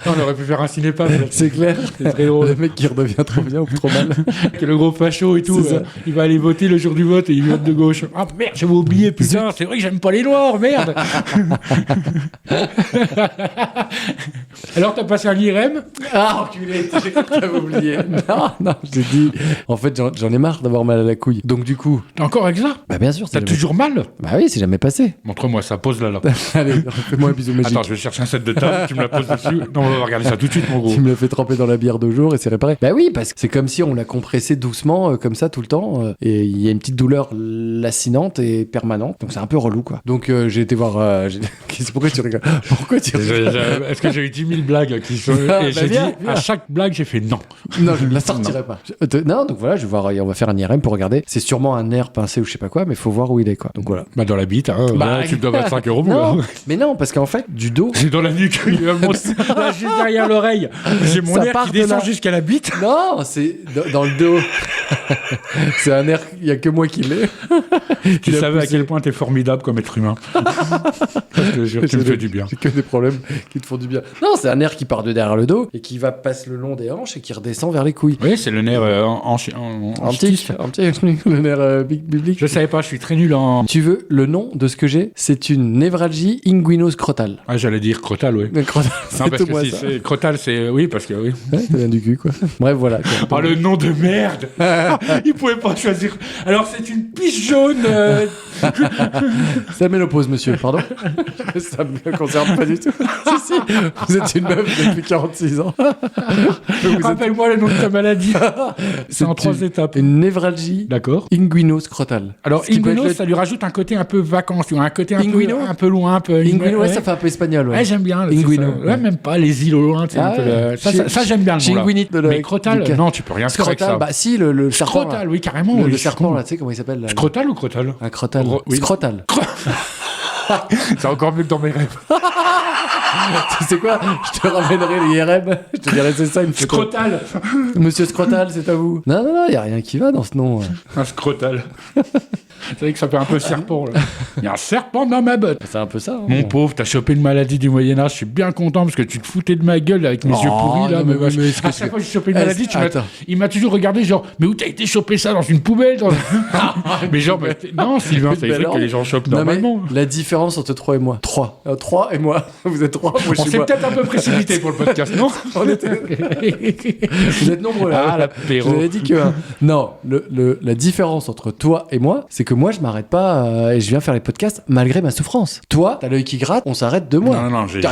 On aurait pu faire un cinépa. C'est clair. C'est très drôle. Le mec qui redevient trop bien ou trop mal. Que le gros facho et tout, il va aller voter le jour du vote et il vote de gauche. Ah merde, j'avais oublié, putain, c'est vrai que j'aime pas les noirs, merde. Alors, t'as passé un IRM? Ah, enculé, j'ai cru que t'avais oublié. Non, j'ai dit. En fait, j'en ai marre d'avoir mal à la couille. Donc, du coup. T'es encore avec ça? Bah, bien sûr. T'as toujours mal? Bah oui, c'est jamais passé. Montre-moi ça, pose là. Allez, fais-moi un bisou magique. Attends, je vais chercher un set de table, tu me la poses dessus. Non, on va regarder ça tout de suite, mon gros. Tu me l'as fait tremper dans la bière de jour et c'est réparé. Bah oui, parce que c'est comme si on l'a compressé doucement, comme ça, tout le temps. Et il y a une petite douleur lacinante et permanente. Donc, c'est un peu relou, quoi. Donc, j'ai été voir. Pourquoi tu rigoles? Pourquoi tu rigoles? Est-ce que j'ai eu 10 000 blagues qui sont... Et j'ai dit, à chaque blague, j'ai fait non. Non, je ne la sortirai pas. Non, donc voilà, je vais voir, on va faire un IRM pour regarder. C'est sûrement un nerf pincé ou je sais pas quoi, mais il faut voir où il est, quoi. Donc voilà. Bah, dans la bite, hein. Tu dois 25 €. Non, mais non, parce qu'en fait, du dos. C'est dans la nuque. Là, juste derrière l'oreille. J'ai mon nerf qui descend jusqu'à la bite. Non, c'est dans le dos. C'est un nerf, il n'y a que moi qui l'ai. Tu savais à quel point t'es formidable comme être humain. Je te jure, tu me fais du bien. J'ai que des problèmes qui te font du bien. Non, c'est un nerf qui part de derrière le dos et qui va passer le long des hanches et qui redescend vers les couilles. Oui, c'est le nerf antique, le nerf biblique. Je savais pas, je suis très nul en... Tu veux le nom de ce que j'ai? C'est une névralgie inguino-scrotale. Ah, j'allais dire crotale, oui. Crotale, non, parce que c'est crotale, c'est... Oui, parce que oui. Ouais, ça vient du cul, quoi. Bref, voilà. Oh, le nom de merde. Il pouvait pas choisir... Alors, c'est une piche jaune... C'est la ménopause, monsieur, pardon. Ça me concerne pas du tout. Si, vous êtes une meuf depuis 46 ans. Rappelle-moi le nom de ta maladie. C'est en 3 étapes. Une névralgie. D'accord. Inguino-scrotale. Alors, inguino, ça lui rajoute un côté un peu vacances, un côté un peu loin, un peu... Inguino, ouais, ça fait un peu espagnol, ouais. Ouais, j'aime bien. Inguino. Ouais, même pas les îles au loin. Ça, j'aime bien le nom, là. Mais crotale, non, tu peux rien faire avec ça. Bah si, le serpent. Scrotal, oui, carrément. Le serpent, là, tu sais comment il s'appelle? Scrotal ou crotal? Un crotal. Scrotal. C'est encore mieux que dans mes rêves. Tu sais quoi? Je te ramènerai l'IRM. Je te dirai c'est ça, une photo. C'est vrai que ça fait un peu serpent. Là. Il y a un serpent dans ma botte. C'est un peu ça. Mon pauvre, t'as chopé une maladie du Moyen-Âge. Je suis bien content parce que tu te foutais de ma gueule avec mes yeux pourris. Là, à chaque fois que j'ai chopé une maladie, il m'a toujours regardé genre, mais où t'as été chopé ça dans une poubelle Mais genre, non, Sylvain, c'est vrai que les gens chopent normalement. La différence entre toi et moi. 3 et moi. Vous êtes 3, moi je suis On s'est peut-être un peu précipité pour le podcast, non? Vous êtes nombreux là. Ah, l'apéro. Je vous avais dit que... Non, la différence entre toi et moi, c'est que moi, je m'arrête pas et je viens faire les podcasts malgré ma souffrance. Toi, t'as l'œil qui gratte, on s'arrête de moi. Non, je vais pas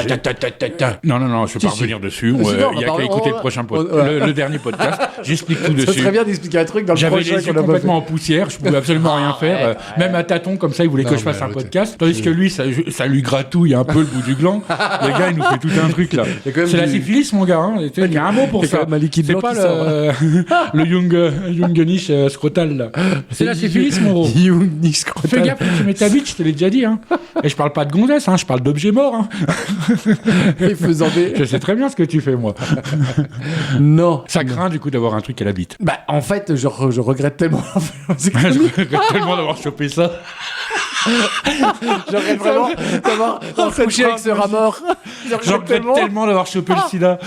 revenir dessus. Il y a qu'à écouter le prochain le dernier podcast. J'explique tout dessus. Ça serait bien d'expliquer un truc dans le prochain. J'avais les yeux complètement en poussière, je pouvais absolument rien faire. Même à tâtons, comme ça, il voulait que je fasse un podcast. Tandis que lui, ça lui gratouille un peu le bout du gland. Le gars, il nous fait tout un truc là. C'est la syphilis, mon gars. Il y a un mot pour ça. C'est pas le Jungenich scrotal là. C'est la syphilis, mon gros. Jungenich scrotal. Fais gaffe, tu mets ta bite, je te l'ai déjà dit. Et je parle pas de gonzesse, je parle d'objets morts. Je sais très bien ce que tu fais, moi. Non. Ça craint du coup d'avoir un truc à la bite. Bah, en fait, je regrette tellement. Je regrette tellement d'avoir chopé ça. Je regrette vraiment d'avoir couché avec ce rat mort. Je regrette tellement d'avoir chopé le sida.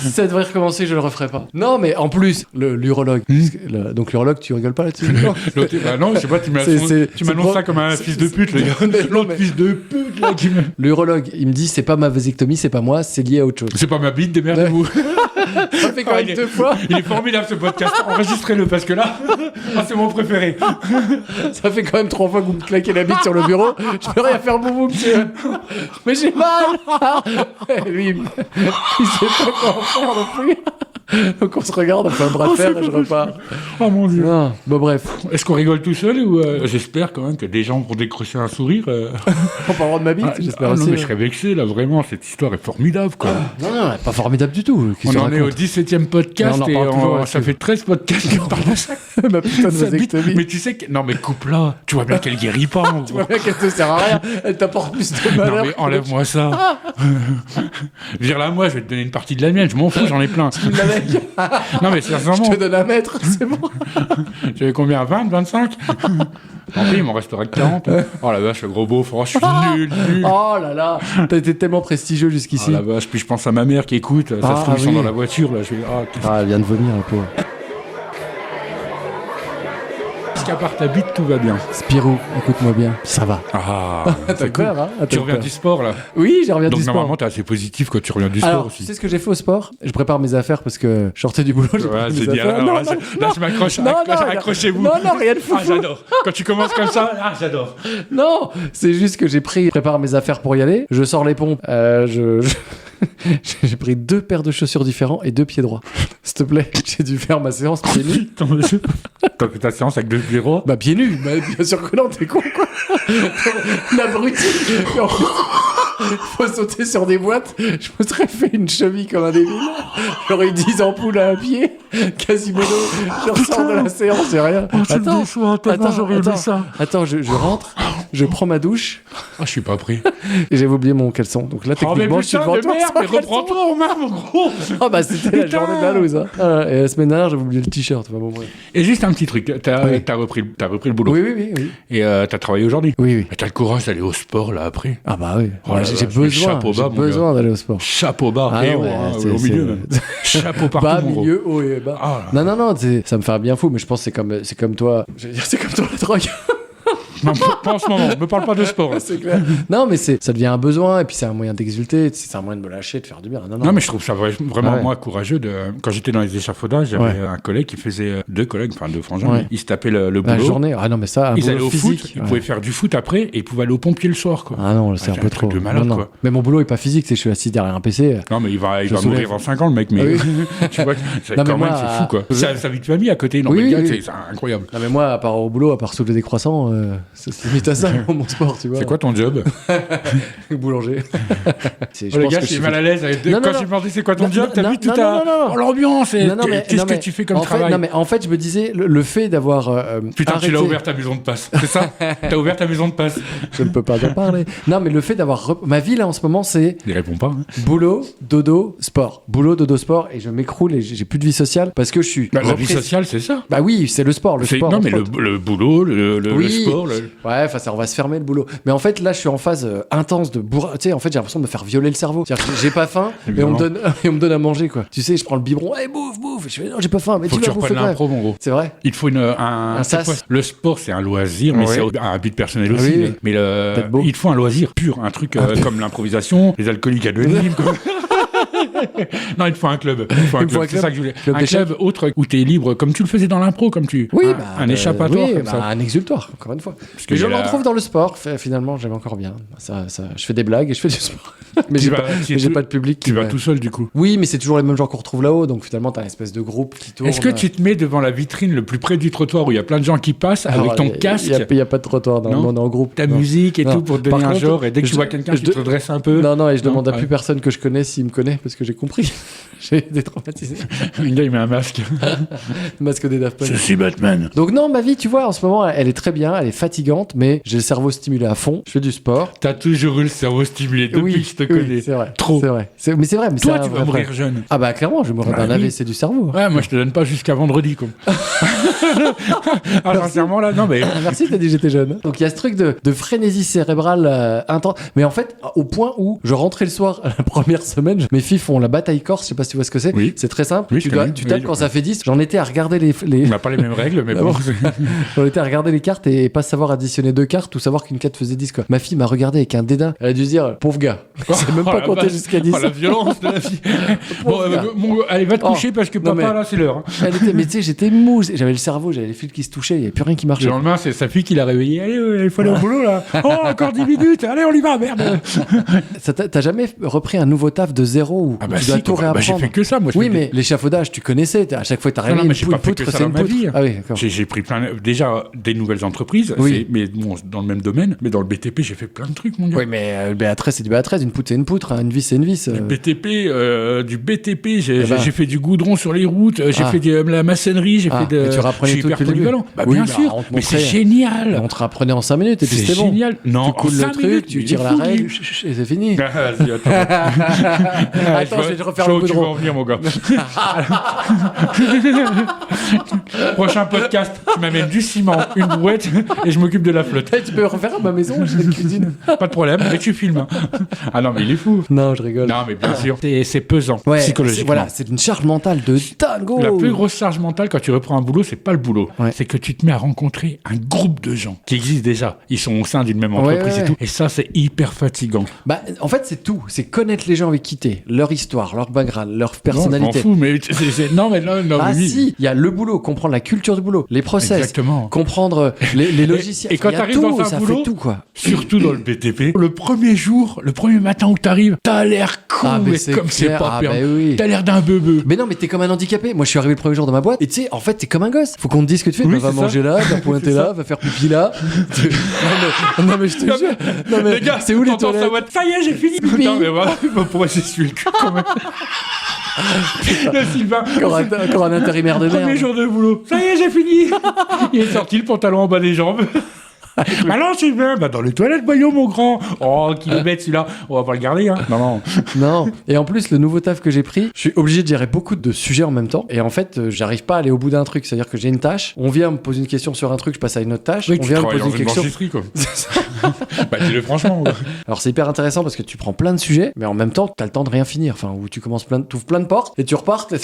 Si ça devrait recommencer, je le referai pas. Non, mais en plus, l'urologue. Donc l'urologue, tu rigoles pas là-dessus? Non, je sais pas, tu m'annonces ça comme un fils de pute, le gars. L'autre fils de pute, là, qui me... L'urologue, il me dit, c'est pas ma vasectomie, c'est pas moi, c'est lié à autre chose. C'est pas ma bite, démerdez-vous. Ça fait quand même 2 fois. Il est formidable ce podcast, enregistrez-le parce que là, c'est mon préféré. Ça fait quand même 3 fois que vous me claquez la bite sur le bureau. Je peux rien faire pour vous, monsieur. Mais j'ai mal. Et lui, il sait pas quoi en faire non plus. Donc on se regarde, on fait un bras de fer et je repars. Oh mon Dieu. Non. Bon bref. Est-ce qu'on rigole tout seul ou j'espère quand même que des gens vont décrocher un sourire. En parlant de ma bite, j'espère aussi. Non mais je serais vexé là, vraiment, cette histoire est formidable quoi. Non, pas formidable du tout. On en est au 17e podcast et ça fait 13 podcasts qu'on parle de ça. Ma putain de vasectomie. Mais tu sais que... Non mais coupe-la, tu vois bien qu'elle guérit pas. Tu vois bien qu'elle te sert à rien, elle t'apporte plus de malheur. Non mais enlève-moi ça. Je veux dire là, moi je vais te donner une partie de la mienne, je m'en fous, j'en ai plein. Non mais sincèrement. Je te donne un mètre, c'est bon. Tu avais combien, 20, 25? Tant pis, il m'en resterait que 40. Oh la vache, le gros beau, franchement, je suis nul. Oh là là, t'as été tellement prestigieux jusqu'ici. Oh la vache, puis je pense à ma mère qui écoute, ça se trouve, ils sont dans la voiture, là, elle vient de vomir un peu. À part ta bite, tout va bien. Spirou, écoute-moi bien, ça va. Ah, t'as peur, cool. Hein? Tu reviens du sport, là? Oui, j'ai reviens du sport. Donc normalement, t'es assez positif quand tu reviens du sport aussi. Tu sais ce que j'ai fait au sport? Je prépare mes affaires parce que je sortais du boulot, j'ai préparé mes affaires. Là, je m'accroche. Accrochez-vous. Non, rien de fou. Ah, j'adore. Quand tu commences comme ça, j'adore. Non, c'est juste que je prépare mes affaires pour y aller. Je sors les pompes. J'ai pris 2 paires de chaussures différents et 2 pieds droits. S'il te plaît, j'ai dû faire ma séance pieds nus. T'as fait ta séance avec 2 pieds droits? Bah pieds nus, bien sûr que non, t'es con quoi. L'abruti. Faut sauter sur des boîtes. Je me serais fait une cheville comme un débile. J'aurais eu 10 ampoules à un pied. Quasimodo, je ressors de la séance, c'est rien. Attends, je rentre, je prends ma douche. Ah, je suis pas pris. Et j'avais oublié mon caleçon. Donc là, techniquement, je suis devant toi. Mais reprends-toi en main, mon gros. Ah bah c'était la journée de la loose. Hein. Et la semaine dernière, j'avais oublié le t-shirt. Enfin, bon, bref. Et juste un petit truc, t'as repris le boulot. Oui. Et t'as travaillé aujourd'hui. Oui. T'as le courage d'aller au sport là après. Ah bah oui. Oh, j'ai besoin d'aller au sport. Chapeau bas et haut, au milieu. Chapeau partout, bas, mon milieu, haut et bas. Ah, non, ça me fait bien fou, mais je pense que c'est comme toi. Je veux dire, c'est comme toi la drogue. Non, pas en ce moment, me parle pas de sport. C'est clair. Non, mais ça devient un besoin, et puis c'est un moyen d'exulter, c'est un moyen de me lâcher, de faire du bien. Non, mais je trouve ça vraiment, moi, courageux. Quand j'étais dans les échafaudages, j'avais un collègue qui faisait 2 frangins, ils se tapaient le boulot. La journée, non, mais ça, ils allaient au physique, foot, ils pouvaient faire du foot après, et ils pouvaient aller au pompier le soir, quoi. Ah non, c'est un peu trop. De malade, quoi. Mais mon boulot est pas physique, je suis assis derrière un PC. Non, mais il va mourir dans 5 ans, le mec, mais tu vois, quand même, c'est fou, quoi. Sa vie de famille à côté, c'est incroyable. Non, mais moi, à part au boulot, à part soulever des croissants, se limite à ça, mon sport, tu vois. C'est quoi ton job? Boulanger. Le gars, je suis mal à l'aise. Quand je lui demandais c'est quoi ton job, t'as vu tout à l'ambiance. Qu'est-ce que tu fais comme travail? Non, mais en fait, je me disais, le fait d'avoir. Putain, tu l'as ouvert ta maison de passe. C'est ça? T'as ouvert ta maison de passe. Je ne peux pas en parler. Non, mais le fait d'avoir. Ma vie, là, en ce moment, c'est. Il répond pas. Boulot, dodo, sport. Boulot, dodo, sport. Et je m'écroule et j'ai plus de vie sociale parce que je suis. La vie sociale, c'est ça? Bah oui, c'est le sport. Sport, non, mais le boulot, le sport. Ouais, enfin, ça, on va se fermer le boulot. Mais en fait, là, je suis en phase intense de bourrage. Tu sais, en fait, j'ai l'impression de me faire violer le cerveau. J'ai pas faim et on me donne à manger, quoi. Tu sais, je prends le biberon, hey, bouffe. Je fais, non, j'ai pas faim. Mais faut que tu reprennes l'impro, mon gros. C'est vrai. Il te faut un sas. Le sport, c'est un loisir, mais c'est un but personnel aussi. Oui. Mais il te faut un loisir pur, un truc comme l'improvisation, les alcooliques anonymes. Non, il te faut un club. C'est ça que je voulais. Un club autre où tu es libre, comme tu le faisais dans l'impro, comme tu. Oui, un échappatoire. Oui, un exutoire, encore une fois. Mais je le retrouve dans le sport, finalement, j'aime encore bien. Je fais des blagues et je fais du sport. Mais j'ai pas de public. Tu vas tout seul, du coup. Oui, mais c'est toujours les mêmes gens qu'on retrouve là-haut, donc finalement, t'as une espèce de groupe qui tourne. Est-ce que tu te mets devant la vitrine le plus près du trottoir où il y a plein de gens qui passent avec ton casque? Il n'y a pas de trottoir dans le monde en groupe. Ta musique et tout pour te donner un genre, et dès que tu vois quelqu'un, tu te redresses un peu. Non, et je demande à plus personne que je connais s'il me connaît, parce que j'ai compris. J'ai détraumatisé. Le gars, il met un masque. Le masque des Daft Punk. Je suis Batman. Donc non, ma vie, tu vois, en ce moment, elle est très bien, elle est fatigante, mais j'ai le cerveau stimulé à fond. Je fais du sport. T'as toujours eu le cerveau stimulé depuis que je te connais. C'est vrai. Trop. C'est vrai. Mais c'est vrai. Mais toi, tu vas mourir jeune. Ah bah clairement, je vais mourir d'un AVC du cerveau. Ouais, moi, je te donne pas jusqu'à vendredi, quoi. Sincèrement, là, non, mais... Merci, t'as dit que j'étais jeune. Donc il y a ce truc de frénésie cérébrale intense. Mais en fait, au point où je rentrais le soir, la première semaine, mes filles font la bataille corse, je sais pas si tu vois ce que c'est. Oui. C'est très simple. Oui, tu tapes quand ça fait 10. J'en étais à regarder les... On n'a pas les mêmes règles, mais bon. J'en étais à regarder les cartes et pas savoir additionner 2 cartes ou savoir qu'une carte faisait 10, quoi. Ma fille m'a regardé avec un dédain. Elle a dû se dire, pauvre gars. C'est même pas compté jusqu'à 10. Oh, la violence de la fille. Bon, allez, va te coucher parce que papa, là, c'est l'heure. Mais tu sais, j'étais mou. J'avais le cerveau, j'avais les fils qui se touchaient, il n'y avait plus rien qui marchait. Le lendemain, c'est sa fille qui l'a réveillé. Allez, il faut aller au boulot, là. Oh, encore 10 minutes. Allez, on y va, merde. T'as jamais repris un nouveau taf de zéro où tu dois tout réapprendre? J'ai fait que ça, moi. Oui, mais l'échafaudage, tu connaissais. À chaque fois, t'as réveillé une poutre, c'est une poutre. Ah oui, d'accord. J'ai pris déjà des nouvelles entreprises, mais bon, dans le même domaine. Mais dans le BTP, j'ai fait plein de trucs, mon gars. Oui, mais le BA13, c'est du BA13. Une poutre, c'est une poutre. Une vis, c'est une vis. Du BTP, j'ai fait du goudron sur les routes. J'ai fait de la maçonnerie. J'ai fait de. Et tu rapprenais tout depuis le début. Bien sûr. Mais c'est génial. On te rapprenait en 5 minutes et puis c'était bon. C'est génial. Non, tu coules le truc, tu tires la règle et c'est fini. Vas-y, attends, je vais te refaire le goudron. Tu vas en venir, mon gars. Prochain podcast, tu m'amènes du ciment, une brouette et je m'occupe de la flotte. Tu peux refaire à ma maison, j'ai la cuisine. Pas de problème, mais tu filmes. Ah non, mais il est fou. Non, je rigole. Non, mais bien sûr, c'est pesant psychologiquement. Voilà, c'est une charge mentale de dingo. La plus grosse charge mentale quand tu reprends un boulot, c'est pas le boulot. Ouais. C'est que tu te mets à rencontrer un groupe de gens qui existent déjà. Ils sont au sein d'une même entreprise et tout. Et ça, c'est hyper fatigant. Bah, en fait, c'est tout. C'est connaître les gens avec qui t'es, leur histoire, leur background, leur personnalité. Non, je m'en fous, mais non. Ah si, il y a le boulot, comprendre la culture du boulot, les process, exactement. Comprendre les logiciels. Et quand t'arrives dans un boulot, fait tout, quoi. Surtout dans le BTP, le premier jour, le premier matin où t'arrives, t'as l'air con, mais comme c'est pas permis. T'as l'air d'un bebeu. Mais non, mais t'es comme un handicapé. Moi, je suis arrivé le premier jour dans ma boîte, et tu sais, en fait, t'es comme un gosse. Faut qu'on te dise ce que tu fais. Va manger là, va pointer là, va faire pipi là. Non, mais je te jure. Non, mais gars, c'est où les toilettes? Ça y est, j'ai fini. Putain, mais voilà, pourquoi s'essuyer le cul quand même? Le Sylvain. Encore un intérimaire de merde. Premier jour de boulot. Ça y est, j'ai fini. Il est sorti le pantalon en bas des jambes. Alors, Sylvain, dans les toilettes, voyons, mon grand. Oh, qu'il est bête, celui-là. On va pas le garder, hein. Non. Et en plus, le nouveau taf que j'ai pris, je suis obligé de gérer beaucoup de sujets en même temps. Et en fait, j'arrive pas à aller au bout d'un truc. C'est-à-dire que j'ai une tâche, on vient me poser une question sur un truc, je passe à une autre tâche. Oui, on vient me poser une question. Quoi. Dis-le franchement. Quoi. Alors, c'est hyper intéressant parce que tu prends plein de sujets, mais en même temps, t'as le temps de rien finir. Enfin, où tu commences t'ouvres plein de portes et tu repars. Ça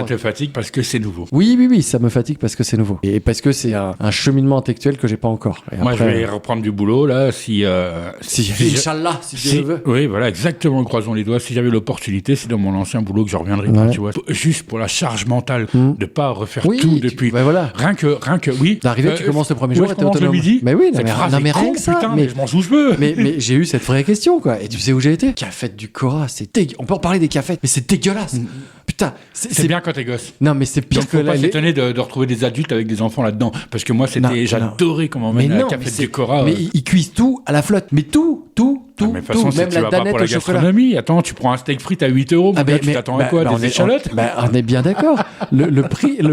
te fatigue parce que c'est nouveau. Oui, ça me fatigue parce que c'est nouveau. Et parce que c'est un cheminement intellectuel que j'ai pas encore. Et moi, après, je vais reprendre du boulot là Inch'Allah, si Dieu le veut. Oui, voilà, exactement, croisons les doigts. Si j'avais l'opportunité, c'est dans mon ancien boulot que je reviendrais pas, tu vois. Juste pour la charge mentale de pas refaire tout depuis. Voilà. Rien que oui. D'arriver, tu commences le premier jour et t'es autonome. Le midi. Mais oui, mais rien que ça. Putain, mais je m'en sous cheveux. Mais j'ai eu cette vraie question, quoi. Et tu sais où j'ai été? Cafette du Cora, c'est dégueulasse. On peut en parler des cafettes, mais c'est dégueulasse. Putain, c'est bien quand t'es gosse. Non, mais c'est pire donc, faut pas s'étonner de retrouver des adultes avec des enfants là-dedans. Parce que moi, j'adorais comment on mène la cafette du Cora. Mais ils cuisent tout à la flotte. Mais tout. Mais de toute façon, si même tu la vas pas danette pour la au chocolat. gastronomie, attends, tu prends un steak frites à 8 €, tu t'attends à quoi? Des échalotes? On est bien d'accord. Le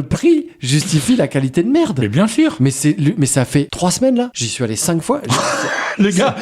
prix justifie la qualité de merde. Mais bien sûr. Mais ça fait 3 semaines là. J'y suis allé 5 fois. Les gars,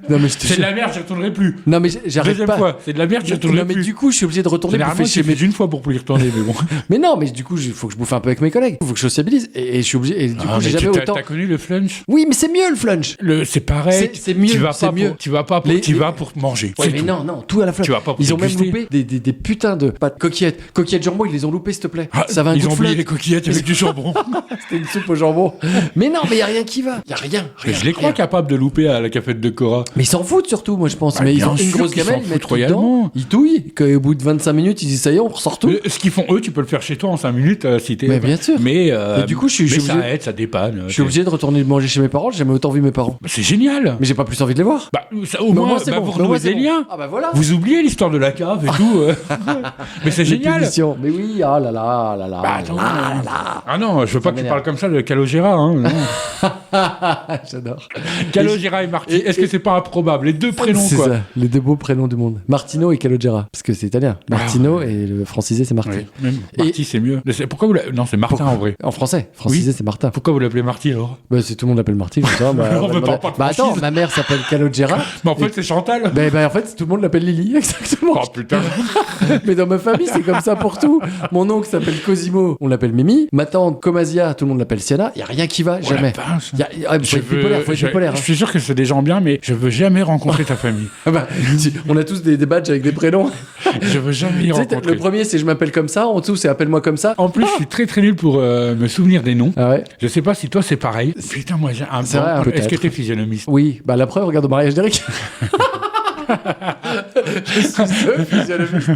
non, mais c'est de la merde, j'y retournerai plus. Non, mais j'arrête Deuxième pas. fois, c'est de la merde, j'y retournerai plus. Non, mais du coup, je suis obligé de retourner bouffer chez mes une fois pour plus y retourner, mais bon. Mais non, mais du coup, il faut que je bouffe un peu avec mes collègues. Il faut que je sociabilise. Et je suis obligé. Et du coup, j'ai jamais autant. T'as connu le flunch? Oui, mais c'est mieux le flunch. C'est pareil. C'est mieux. Tu vas pour manger. Ouais, mais non, tout à la flotte. Tu vas pas pour ils ont même loupé des putains de pâtes coquillettes. Coquillettes jambon, ils les ont loupées, s'il te plaît. Ça va un Ils goût ont de oublié flotte. les coquillettes avec du jambon. C'était une soupe au jambon. Mais non, mais il y a rien qui va. Il y a rien. Je les crois capables de louper à la cafette de Cora. Mais ils s'en foutent surtout, moi je pense. Ah, mais ils ont bien une sûr grosse qu'ils gamelle, s'en ils mettent foutent tout dedans, royalement. ils touillent. Au bout de 25 minutes, ils disent ça y est, on ressort tout. Ce qu'ils font eux, tu peux le faire chez toi en 5 minutes si t'es. Mais bien sûr. Mais du coup, je suis ça obligé. aide, ça dépanne. Je suis obligé de retourner manger chez mes parents. J'ai jamais autant vu mes parents. C'est génial. Mais j'ai pas plus envie de les voir. Au moins, c'est bon. vous renouez des liens. Ah bah voilà. Vous oubliez l'histoire de la cave et tout. Mais c'est génial. Mais oui, ah là là, là là. Attends, là là. Ah non, je veux pas que tu parles comme ça de Calogera. Hein, J'adore. Calogera et Marty. Est-ce que c'est pas improbable? Les deux prénoms, c'est quoi. Ça, les deux beaux prénoms du monde. Martino et Calogera. Parce que c'est italien. Martino et le francisé, c'est Marty. Oui, même Marty, c'est mieux. Pourquoi non, c'est Martin en vrai. En français. Francisé, c'est Martin. Pourquoi vous l'appelez Marty alors? Bah, c'est tout le monde l'appelle Marty, je sais pas. On veut pas de attends, ma mère s'appelle Calogera. Mais en fait, c'est Chantal. En fait, tout le monde l'appelle Lily, exactement. Oh putain. Mais dans ma famille, c'est comme ça pour tout. Mon oncle s'appelle Cosimo, on l'appelle Mimi. Ma tante Comasia, tout le monde l'appelle Siana. Il y a rien qui va, jamais. Faut être bipolaire. Je suis sûr que c'est des gens bien, mais je veux jamais rencontrer ta famille. On a tous des badges avec des prénoms. Je veux jamais y rencontrer. Le premier, c'est je m'appelle comme ça. En dessous, c'est appelle-moi comme ça. En plus, je suis très très nul pour me souvenir des noms. Ah ouais. Je sais pas si toi c'est pareil. Putain, moi j'ai un bon. Est-ce que t'es physionomiste? Oui, la preuve, regarde au mariage d'Eric. Je suis physionomiste.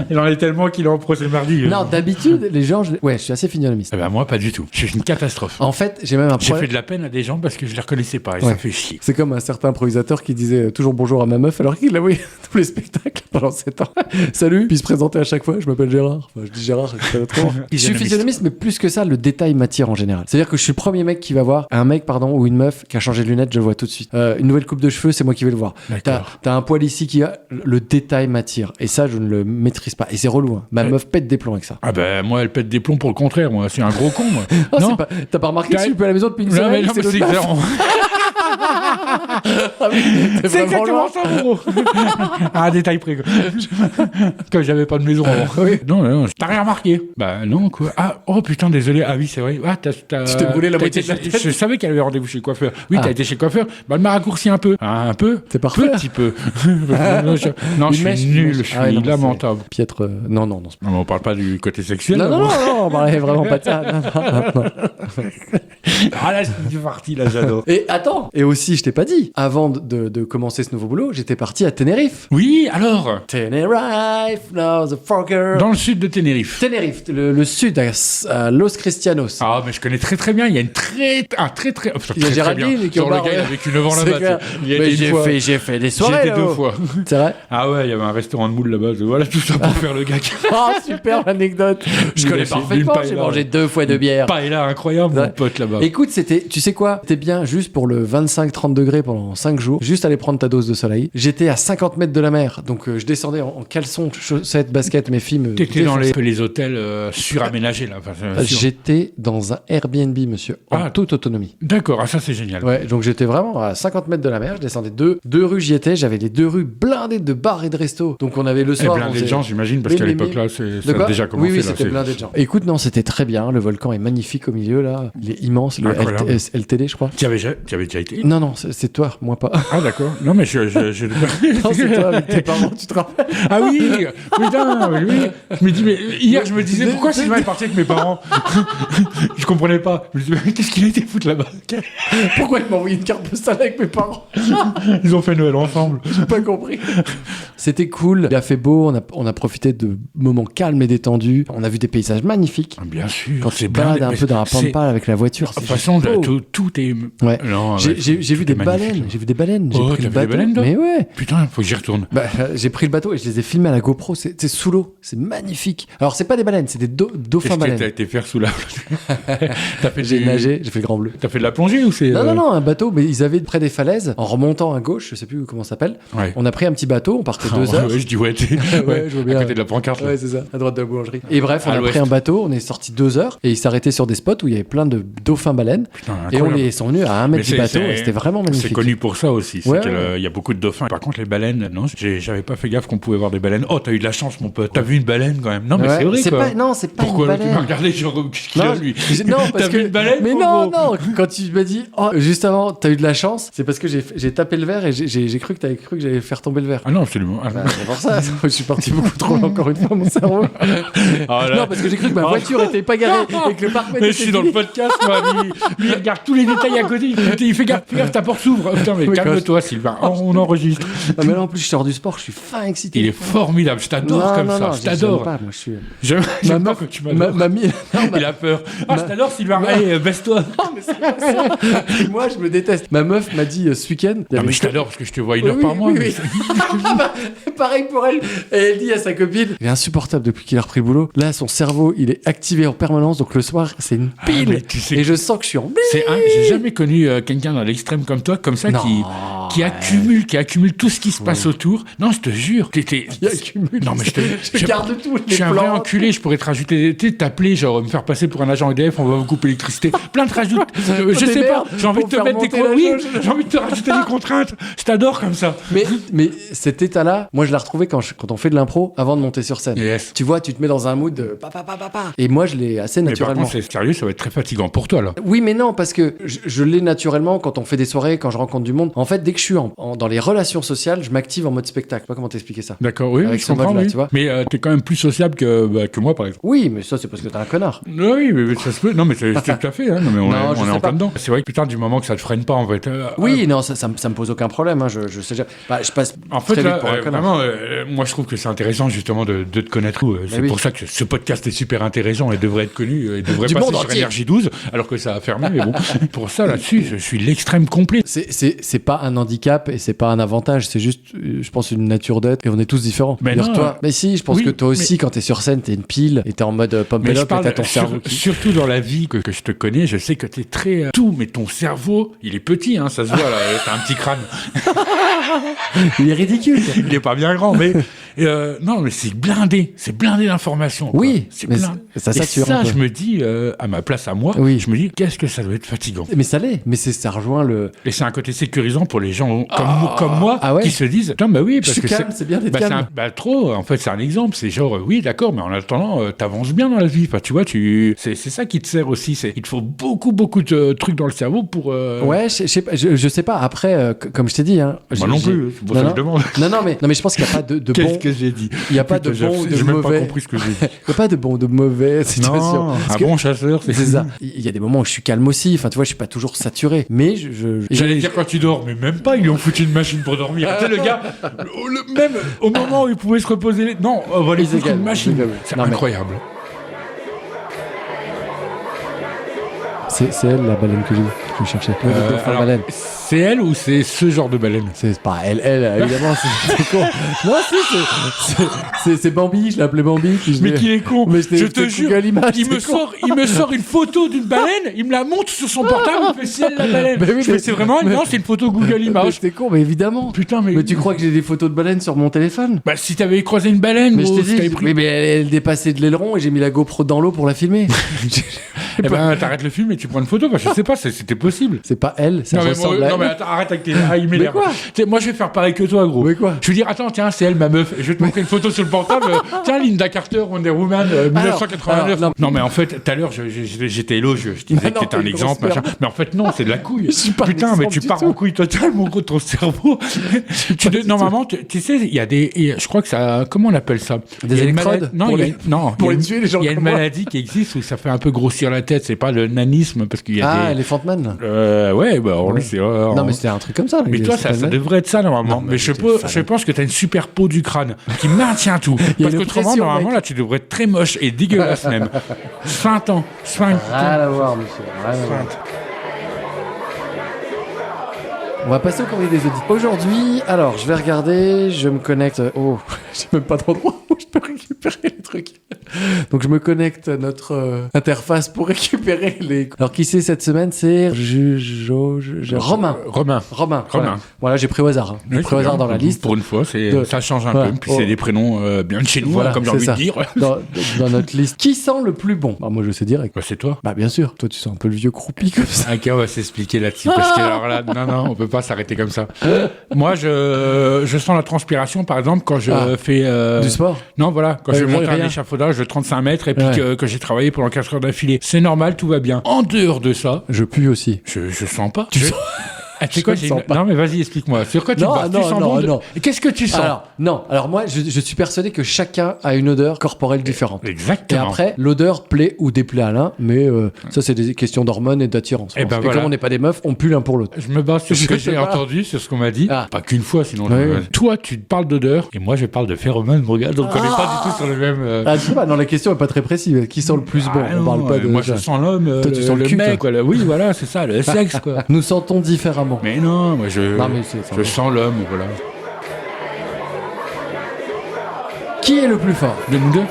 Il en est tellement qu'il est en procès mardi. Non, d'habitude, les gens... je suis assez physionomiste. Moi, pas du tout. Je suis une catastrophe. En fait, j'ai même un problème. J'ai fait de la peine à des gens parce que je les reconnaissais pas et ça fait chier. C'est comme un certain improvisateur qui disait toujours bonjour à ma meuf alors qu'il l'avait tous les spectacles pendant 7 ans. Salut, puis il se présentait à chaque fois. Je m'appelle Gérard. Enfin, je dis Gérard, c'est trop. Je suis physionomiste, mais plus que ça, le détail m'attire en général. C'est-à-dire que je suis le premier mec qui va voir un mec, ou une meuf qui a changé de lunettes, je le vois tout de suite. Une nouvelle coupe de cheveux, c'est moi qui vais le voir. T'as un poil ici qui a... Le détail m'attire. Et ça, je ne le maîtrise pas. Et c'est relou. Hein. Ma meuf pète des plombs avec ça. Moi, elle pète des plombs pour le contraire. Moi, c'est un gros con, moi. Non, t'as pas remarqué que je suis plus à la maison depuis une semaine? Non, mais c'est clairement. C'est exactement ça, gros. Un détail près, quoi. Comme j'avais pas de maison avant. Oui. Non, t'as rien remarqué? Non, quoi. Oh putain, désolé. Ah oui, c'est vrai. Tu t'es brûlé la moitié de la tête. Je savais qu'elle avait rendez-vous chez le coiffeur. Oui, t'as été chez le coiffeur. Elle m'a raccourci un peu. Un peu? C'est parfait. Petit peu. Non, je suis nul. Je suis lamentable. Piètre. Non. On parle pas du côté sexuel. Non, on parlait vraiment pas de ça. Non. Ah là, je suis parti, là, j'adore. Et attends, et aussi, je t'ai pas dit, avant de commencer ce nouveau boulot, j'étais parti à Tenerife. Oui, alors Tenerife, now the fucker. Dans le sud de Tenerife. Tenerife, le sud, à Los Cristianos. Ah, mais je connais très très bien. Il y a Il y a Géraldine qui le gars, il a vécu 9 ans là-bas. J'ai fait des soirées. J'y étais 2 fois. C'est vrai? Ah ouais, il y avait un restaurant de moules là-bas. Voilà tout ça pour faire le gag. Oh, super anecdote. Je connais parfaitement. J'ai mangé 2 fois de bière. Paella incroyable, mon pote là-bas. Écoute, tu sais quoi? C'était bien juste pour le 25-30 degrés pendant 5 jours. Juste aller prendre ta dose de soleil. J'étais à 50 mètres de la mer. Donc, je descendais en caleçon, chaussettes, baskets. Mes filles me... T'étais dans les hôtels suraménagés, là. J'étais dans un Airbnb, monsieur, en toute autonomie. D'accord, ça c'est génial. Ouais, donc j'étais vraiment à 50 mètres de la mer. Je descendais deux rues, j'y étais. J'avais les 2 rues blindées de bars et de restos. Donc, on avait le soir... blindé de gens, j'imagine, parce qu'à l'époque, là, ça a déjà commencé. Oui, c'était blindé de gens. Écoute, non, c'était très bien. Le volcan est magnifique au milieu, là. Il est immense. Le LTD, je crois. Tu avais déjà été? Non, c'est toi, moi pas. Ah, d'accord. Non, mais je... Non, c'est toi avec tes parents, tu te rappelles? Ah oui, putain, oui. Je me dis, mais hier, je me disais, pourquoi Sylvain est parti avec mes parents? Je comprenais pas. Je me disais, mais qu'est-ce qu'il a été foutre là-bas? Pourquoi il m'a envoyé une carte postale avec mes parents? Ils ont fait Noël ensemble. J'ai pas compris. C'était cool. Il a fait beau. On a profité de moments calmes et détendus. On a vu des paysages magnifiques. Bien sûr. Quand tu te balades un peu dans la pampa avec la voiture. De toute façon, tout est... Ouais. Non, j'ai j'ai vu des baleines. J'ai vu des baleines. J'ai pris le bateau. Des baleines, mais ouais. Putain, faut que j'y retourne. J'ai pris le bateau et je les ai filmés à la GoPro. C'est sous l'eau. C'est magnifique. Alors, c'est pas des baleines, c'est des dauphins baleines. Qu'est-ce que t'as été faire sous la... J'ai nagé, j'ai fait le grand bleu. T'as fait de la plongée ou c'est... Non, un bateau, mais ils avaient près des falaises, en remontant à gauche, je sais plus comment ça s'appelle. Ouais. On a pris un petit bateau, on partait 2 heures. Ouais, je dis ouais, je vois bien. À côté de la pancarte. Ouais, c'est ça, à droite de la boulangerie. Et bref, on a pris un bateau, on est sorti 2 heures et ils s'arrêtaient sur des spots où il y avait plein de dauphins baleines. Putain, et on sont venus à 1 mètre du bateau et c'était vraiment magnifique. C'est connu pour ça aussi, il y a beaucoup de dauphins. Par contre, les baleines, non, j'avais pas fait gaffe qu'on pouvait voir des baleines. Oh, t'as eu de la chance, mon pote. T'as vu une baleine quand même. Non, mais c'est vrai quoi. Non, c'est pas pourquoi une baleine. Tu m'as regardé, genre, qu'est-ce qu'il a lui? Non, parce t'as vu une baleine? Mais non, quand tu m'as dit, oh, juste avant, t'as eu de la chance, c'est parce que j'ai tapé le verre et j'ai cru que t'avais cru que j'allais faire tomber le verre. Ah non, absolument. C'est pour ça, je suis parti beaucoup trop loin encore une fois, mon cerveau. Non, parce que j'ai cru que ma voiture était pas garée et que le parc-mètre. Mais je suis dans le podcast, moi. Lui, il regarde tous les détails à côté. Il fait gaffe, ta porte s'ouvre. Putain, mais calme-toi, Sylvain. On enregistre. Mais là, en plus, je sors du sport, je suis fin excité. Il est formidable, je t'adore comme ça. Je t'adore. Moi, je suis. J'aime pas que tu m'adores. Il a peur. Je t'adore, Sylvain. Allez, baisse-toi. Non, mais c'est pas ça. Moi, je me déteste. Ma meuf m'a dit ce week-end. Non, mais je t'adore parce que je te vois 1 heure par mois. Oui. Pareil pour elle. Et elle dit à sa copine, il est insupportable depuis qu'il a repris le boulot. Là, son cerveau, il est activé en permanence. Donc le soir, c'est une pile. Et je sens que je suis en bille. J'ai jamais connu quelqu'un dans l'extrême comme toi, comme ça, qui accumule tout ce qui se passe autour. Non, je te jure. Non, mais je garde tout. Je suis un vrai enculé. Je pourrais te rajouter, t'appeler, genre me faire passer pour un agent EDF. On va vous couper l'électricité. Plein de rajouts. Je sais pas. J'ai envie de te mettre des contraintes. Oui, j'ai envie de te rajouter des contraintes. Je t'adore comme ça. Mais cet état-là, moi, je l'ai retrouvé quand on fait de l'impro avant de monter sur scène. Yes. Tu vois, tu te mets dans un mood de Et moi, je l'ai assez naturellement. Mais par contre, c'est sérieux, ça va être très fatigant pour toi, là. Oui, mais non, parce que je l'ai naturellement quand on fait des soirées, quand je rencontre du monde. En fait, dès que je suis dans les relations sociales, je m'active en mode spectacle. Je sais pas comment t'expliquer ça. D'accord, oui, avec je comprends, mode-là, oui. tu vois. Mais t'es quand même plus sociable que moi, par exemple. Oui, mais ça, c'est parce que t'es un connard. Oui, mais ça se peut. Non, mais c'est tout à fait. Hein. Non, mais on est en plein dedans. C'est vrai que putain, du moment que ça te freine pas, en fait. Oui, non, ça me pose aucun problème. Hein. Je sais. Je passe en fait, très là, vite pour un connard. Vraiment, moi, je trouve que c'est intéressant, justement, de te connaître. C'est pour ça que ce podcast est super intéressant et devrait être connu et devrait passer sur Énergie 12, alors que ça a fermé. Mais bon, pour ça, là-dessus, je suis l'extrême complet. C'est pas un handicap et c'est pas un avantage. C'est juste, je pense, une nature d'être et on est tous différents. Mais non, mais si, je pense que toi aussi, quand t'es sur scène, t'es une pile et t'es en mode pump it up et t'as ton cerveau surtout dans la vie que je te connais, je sais que t'es très tout, mais ton cerveau, il est petit, hein, ça se voit là, t'as un petit crâne. Il est ridicule. Il est pas bien grand, mais non, mais c'est blindé d'informations. Oui, c'est blindé. Ça sature. Et ça, je me dis, à ma place à moi, je me dis, qu'est-ce que ça doit être fatigant. Mais ça l'est, mais ça rejoint le. Et c'est un côté sécurisant pour les gens comme moi qui se disent, attends, bah oui, parce je suis calme, c'est bien d'être calme. Trop, en fait, c'est un exemple. C'est genre, oui, d'accord, mais en attendant, t'avances bien dans la vie. Enfin, tu vois, c'est ça qui te sert aussi. Il te faut beaucoup de trucs dans le cerveau pour. Ouais, je sais pas. Après, comme je t'ai dit, hein. Moi non plus. C'est pour ça que je demande. Non, mais je pense qu'il n'y a pas de bon. Qu'est-ce que j'ai dit? Il n'y a pas de bon ou de mauvais. J'ai même pas compris ce que j'ai dit. Il n'y a pas de bon ou de mauvais situation. Non, un bon chasseur, c'est ça. Il y a des moments où je suis calme aussi. Enfin, tu vois, je suis pas toujours saturé. Mais j'allais dire quand tu dors, mais même pas. Ils lui ont foutu une machine pour dormir. Tu sais, le gars, même au moment où il pouvait se reposer. Non, on va lui foutre une machine. C'est incroyable. C'est elle la baleine que je cherchais. Baleine. C'est elle ou c'est ce genre de baleine? C'est pas elle évidemment, c'est con. Non, c'est Bambi, je l'appelais Bambi. Mais qui est con. Mais je te jure, il me sort une photo d'une baleine, il me la montre sur son portable, il me fait c'est elle la baleine. C'est vraiment non, c'est une photo Google Images. C'est con, mais évidemment. Putain, mais tu crois que j'ai des photos de baleines sur mon téléphone? Bah si t'avais croisé une baleine, mais je t'ai dit, oui, mais elle dépassait de l'aileron et j'ai mis la GoPro dans l'eau pour la filmer. Eh ben t'arrêtes le film et tu prends une photo, parce que je sais pas, c'était possible. C'est pas elle, ça ressemble à elle. Non mais attends, arrête avec tes... il m'énerve. Mais quoi? Moi je vais faire pareil que toi, gros. Mais quoi? Je vais dire, attends, tiens, c'est elle ma meuf, et je vais te montrer une photo sur le portable. Tiens, Linda Carter, Wonder Woman, 1989. Non mais en fait, tout à l'heure, j'étais élogieux, je disais que t'étais un exemple, machin. Mais en fait non, c'est de la couille. Putain, mais tu pars en couille totale, mon gros, ton cerveau. Normalement, tu sais, il y a des... Je crois que ça... Comment on appelle ça? Des électrodes? Non, pour les tuer, les gens. Il y a une maladie qui existe où ça fait un peu grossir la tête, c'est pas le nanisme, parce qu'il y a des... Elephant Man. Ouais, bah lui c'est... Non mais c'était un truc comme ça. Mais toi ça devrait être ça normalement. Mais je pense que t'as une super peau du crâne qui maintient tout. Parce qu'autrement normalement là tu devrais être très moche et dégueulasse même. Sphinx. Rien à voir monsieur. On va passer au courrier des auditeurs. Aujourd'hui, alors, je vais regarder, je me connecte... Oh, j'ai même pas d'endroit où je peux récupérer les trucs. Donc, je me connecte à notre interface pour récupérer les... Alors, qui c'est cette semaine? C'est Romain. Romain. Voilà, j'ai pris au hasard. J'ai pris au hasard dans la liste. Pour une fois, ça change un peu. Puis c'est des prénoms bien de chez nous, comme j'ai envie de dire. Dans notre liste. Qui sent le plus bon? Bah, moi, je sais direct. Bah, c'est toi. Bah, bien sûr. Toi, tu sens un peu le vieux croupi comme ça. Ok, on va s'expliquer là-dessus. Parce que alors là, non, on peut pas s'arrêter comme ça. Moi, je sens la transpiration, par exemple, quand je fais... Du sport? Non, voilà. Quand je monte un échafaudage de 35 mètres et puis que j'ai travaillé pendant 4 heures d'affilée. C'est normal, tout va bien. En dehors de ça... Je pue aussi. Je sens pas. Tu sens... c'est quoi, Non, mais vas-y, explique-moi. Sur quoi tu sens bon? Qu'est-ce que tu sens? Alors moi, je suis persuadé que chacun a une odeur corporelle différente. Exactement. Et après, l'odeur plaît ou déplaît à l'un, mais ça, c'est des questions d'hormones et d'attirance. Et voilà. comme on n'est pas des meufs, on pue l'un pour l'autre. Je me base sur ce que j'ai entendu, sur ce qu'on m'a dit. Pas qu'une fois, sinon. Toi, tu parles d'odeur, et moi, je parle de phéromones. Regarde, donc on n'est pas du tout sur le même. Je sais pas, non, la question est pas très précise. Qui sent le plus bon? On parle pas de. Moi, je sens l'homme. Toi, tu sens le cul, mec, quoi. Oui, voilà, c'est ça, le sexe, quoi. Nous sentons différemment. Mais non, moi, je sens l'homme, voilà. Qui est le plus fort? De nous deux?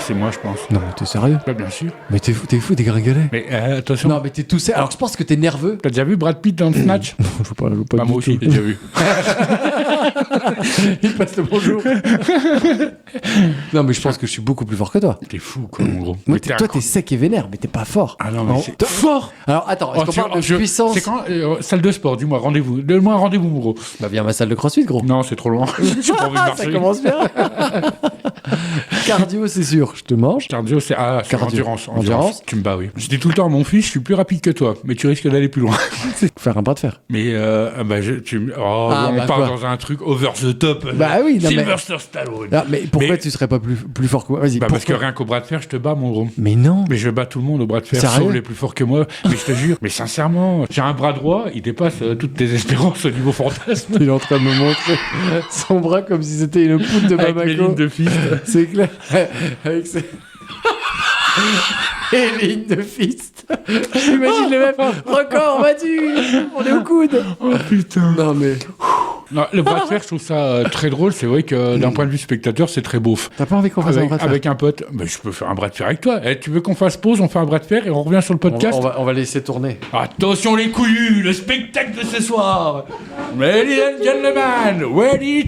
C'est moi, je pense. Non, mais t'es sérieux? Bah, bien sûr. Mais t'es fou, t'es gringalet. Mais attention. Non, mais t'es tout seul. Alors, je pense que t'es nerveux. T'as déjà vu Brad Pitt dans le Snatch? Non, je veux pas bah, moi aussi, j'ai déjà vu. Il passe le bonjour. Non, mais je pense que je suis beaucoup plus fort que toi. T'es fou, quoi, mon gros. Mais toi, t'es sec et vénère, mais t'es pas fort. Ah non, mais c'est fort. Alors, attends, est-ce qu'on parle de puissance? C'est quand salle de sport, dis-moi, rendez-vous. Donne-moi un rendez-vous, mon gros. Bah, viens à ma salle de crossfit, gros. Non, c'est trop loin. J'ai pas envie de marcher. Ça commence bien. Cardio, c'est sûr, je te mange. Cardio, c'est endurance. Tu me bats, oui. Je dis tout le temps à mon fils, je suis plus rapide que toi, mais tu risques d'aller plus loin. Faire un bras de fer. Mais on part dans un truc over the top. Bah oui, non, Sylvester Stallone. Non, mais pourquoi tu serais pas plus fort que moi? Vas-y. Parce que rien qu'au bras de fer, je te bats, mon gros. Mais non. Mais je bats tout le monde au bras de fer, sauf les plus forts que moi. Mais je te jure, mais sincèrement, j'ai un bras droit, il dépasse toutes tes espérances au niveau fantasme. Il est en train de me montrer son bras comme si c'était une poudre de Bamako. Avec les lignes de fist. C'est clair. Avec ses... les lignes de fist. J'imagine le même record battu. On est au coude. Oh putain. Non mais... Non, le bras de fer, je trouve ça très drôle. C'est vrai que d'un point de vue spectateur, c'est très beauf. T'as pas envie qu'on fasse un bras de fer? Avec un pote, je peux faire un bras de fer avec toi. Tu veux qu'on fasse pause, on fait un bras de fer et on revient sur le podcast? On va laisser tourner. Attention les couillus, le spectacle de ce soir. Ladies and gentlemen, ready.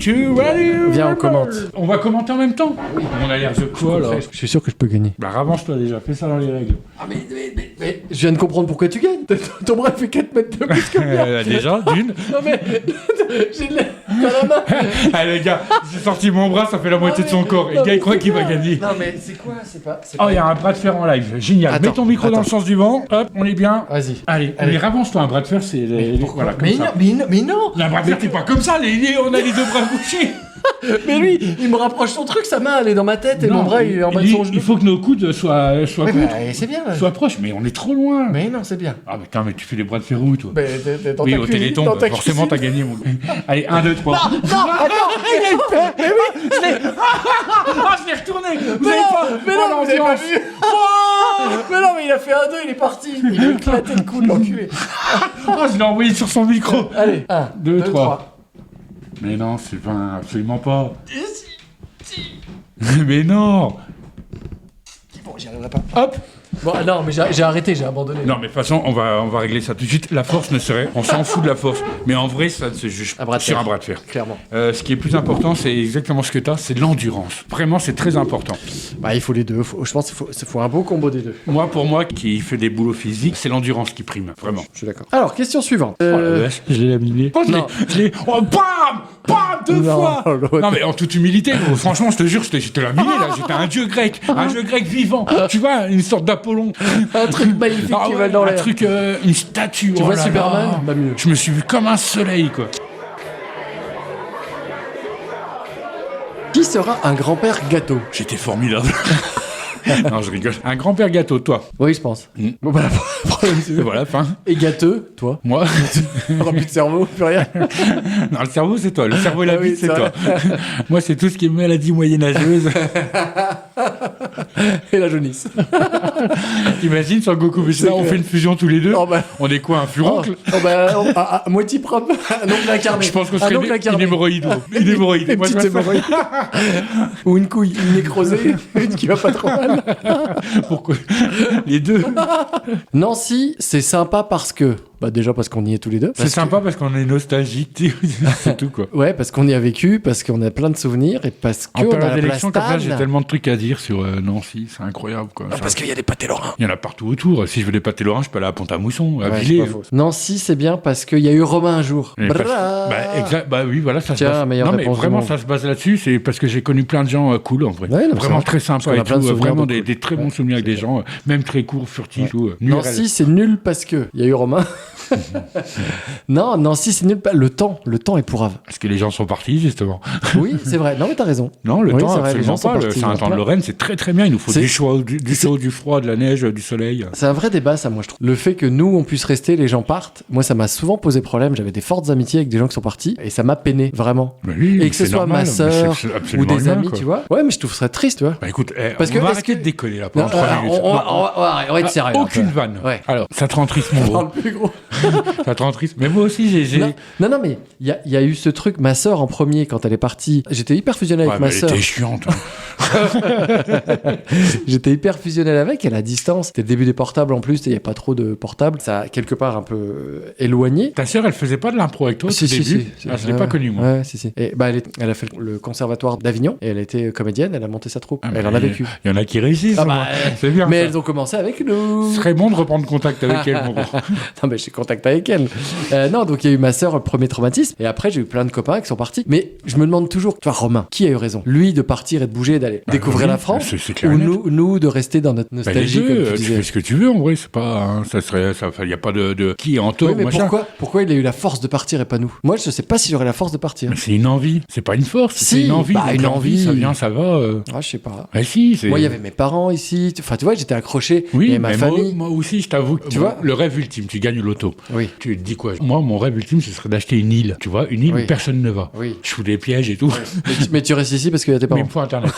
Viens, on commente. On va commenter en même temps? Oui. On a l'air de quoi, là? Je suis sûr que je peux gagner. Bah, avance-toi déjà, fais ça dans les règles. Ah, mais je viens de comprendre pourquoi tu gagnes. Ton bras fait 4 mètres de plus que moi. Déjà, d'une. Non, mais j'ai de la main. Allez, les gars, j'ai sorti mon bras, ça fait la moitié de son corps. Et le gars, il croit qu'il va gagner. Non, mais c'est quoi? C'est pas. Oh, il y a un bras de fer en live. Génial. Mets ton micro dans le sens du vent. Hop, on est bien. Vas-y. Allez. Mais avance-toi, un bras de fer, c'est. Voilà, comme ça. Mais non. Un bras de fer, c'est pas comme ça. On a les deux bras couchés. Mais lui, il me rapproche son truc, sa main elle est dans ma tête et mon bras il est en bas de son genou. Il faut que nos coudes soient c'est bien. Soient proches, mais on est trop loin. Mais non, c'est bien. Ah mais tu fais les bras de fer où, toi? T'es dans oui, ta au cuisine, Téléthon, forcément t'as gagné. Allez, 1, 2, 3. Non, attends. Mais oui, je l'ai. Ah, je l'ai retourné. Vous avez pas. Mais non, vous avez pas vu. Mais non, mais il a fait 1, 2, il est parti. Il a éclaté le coude, l'enculé. Ah, je l'ai envoyé sur son micro. Allez, 1, 2, 3. Mais non, Sylvain, absolument pas. Mais non. Bon, j'y arriverai pas. Hop. Bon, non, mais j'ai arrêté, j'ai abandonné. Non, mais de toute façon, on va régler ça tout de suite. La force ne serait... On s'en fout de la force. Mais en vrai, ça ne se juge sur un bras de fer. Clairement. Ce qui est plus important, c'est exactement ce que tu as, c'est l'endurance. Vraiment, c'est très important. Bah, il faut les deux. Je pense qu'il faut un beau combo des deux. Pour moi, qui fait des boulots physiques, c'est l'endurance qui prime. Vraiment. Je suis d'accord. Alors, question suivante. Oh la vache, je l'ai abîmé. Oh, bam! Bam! 2 fois! Non, mais en toute humilité, franchement, je te jure, j'étais là, là. J'étais un dieu grec vivant. Tu vois, une sorte d'Apollon. Un truc magnifique qui va dans l'air. Un truc, une statue. Tu vois Superman? Bah mieux. Je me suis vu comme un soleil, quoi. Qui sera un grand-père gâteau? J'étais formidable. Non, je rigole. Un grand-père gâteau, toi. Oui, je pense. Bon, bah, voilà, fin. Et gâteux, toi. Moi. Plus de cerveau, plus rien. Non, le cerveau, c'est toi. Le cerveau et la bite, c'est toi. Moi, c'est tout ce qui est maladie moyenâgeuse. Et la jaunisse. T'imagines, sur Goku Vegeta, on fait une fusion tous les deux. Oh, bah. On est quoi, un furoncle? Moitié propre. Un oncle incarné. Je pense qu'on serait une hémorroïde. Une hémorroïde. Une petite hémorroïde. Ou une couille, une nécrosée, une qui va pas trop mal. Pourquoi? Les deux. Nancy, c'est sympa parce que... Bah déjà parce qu'on y est tous les deux. C'est sympa parce qu'on est nostalgique, c'est tout quoi. Ouais, parce qu'on y a vécu, parce qu'on a plein de souvenirs et parce qu'on a la place comme ça, j'ai tellement de trucs à dire sur Nancy, c'est incroyable quoi. Parce qu'il y a des pâtés lorrains. Il y en a partout autour. Si je veux des pâtés lorrains, je peux aller à Pont-à-Mousson, à Villers. Nancy, c'est bien parce qu'il y a eu Romain un jour. Bah oui, voilà, ça Tiens, se base. Non mais vraiment, ça se base là-dessus. C'est parce que j'ai connu plein de gens cool en vrai. Ouais, vraiment très sympa et tout. Vraiment des très bons souvenirs avec des gens, même très courts, furtifs. Nancy, c'est nul parce que il y a eu Romain. Non, Nancy, c'est nul. Le temps est pourrave. Parce que les gens sont partis, justement. Oui, c'est vrai. Non, mais t'as raison. Non, le temps, absolument pas. C'est un temps de Lorraine, c'est très très bien. Il nous faut du chaud, du froid, de la neige, du soleil. C'est un vrai débat, ça, moi, je trouve. Le fait que nous, on puisse rester, les gens partent, moi, ça m'a souvent posé problème. J'avais des fortes amitiés avec des gens qui sont partis et ça m'a peiné, vraiment. Oui, et que ce soit ma sœur ou des amis, tu vois. Ouais, mais je trouve ça triste, tu vois. Bah écoute, on va arrêter de décoller là pendant 3 minutes. On va être sérieux. Aucune vanne. Alors, ça te rend triste, mon gros. Ça te rend triste. Mais moi aussi, j'ai... Non, mais il y a eu ce truc. Ma sœur, en premier, quand elle est partie, j'étais hyper fusionnel avec ma sœur. Elle était chiante. J'étais hyper fusionnel avec, elle à distance. C'était le début des portables en plus, il n'y a pas trop de portables. Ça a quelque part un peu éloigné. Ta sœur, elle faisait pas de l'impro avec toi au début? Si. Je l'ai pas connue, moi. Ouais, si. Et elle a fait le conservatoire d'Avignon et elle était comédienne, elle a monté sa troupe. Elle en a vécu. Il y en a qui réussissent. C'est bien. Mais elles ont commencé avec nous. Ce serait bon de reprendre contact avec elle, mon gros. Non, mais j'ai contact avec elle. Non, donc il y a eu ma sœur, premier traumatisme. Et après, j'ai eu plein de copains qui sont partis. Mais je me demande toujours, toi, Romain, qui a eu raison? Lui de partir et de bouger, d'aller découvrir la France, ou nous de rester dans notre nostalgie, les deux, comme tu disais. Tu fais ce que tu veux, en vrai. C'est pas, il y a pas de qui est en tort. Oui, mais pourquoi il a eu la force de partir et pas nous? Moi, je sais pas si j'aurais la force de partir. Mais c'est une envie. C'est pas une force. C'est une envie. Une envie. Ça vient, ça va. Ah, je sais pas. Bah si. Moi, il y avait mes parents ici. Enfin, tu vois, j'étais accroché. Oui, et ma famille. Moi aussi, je t'avoue. Tu vois, le rêve ultime, tu gagnes l'auto. Oui. Tu te dis quoi? Moi, mon rêve ultime, ce serait d'acheter une île. Tu vois, une île où personne ne va. Oui. Je fous des pièges et tout. Mais tu restes ici parce qu'il y a tes parents. Mais il me faut Internet.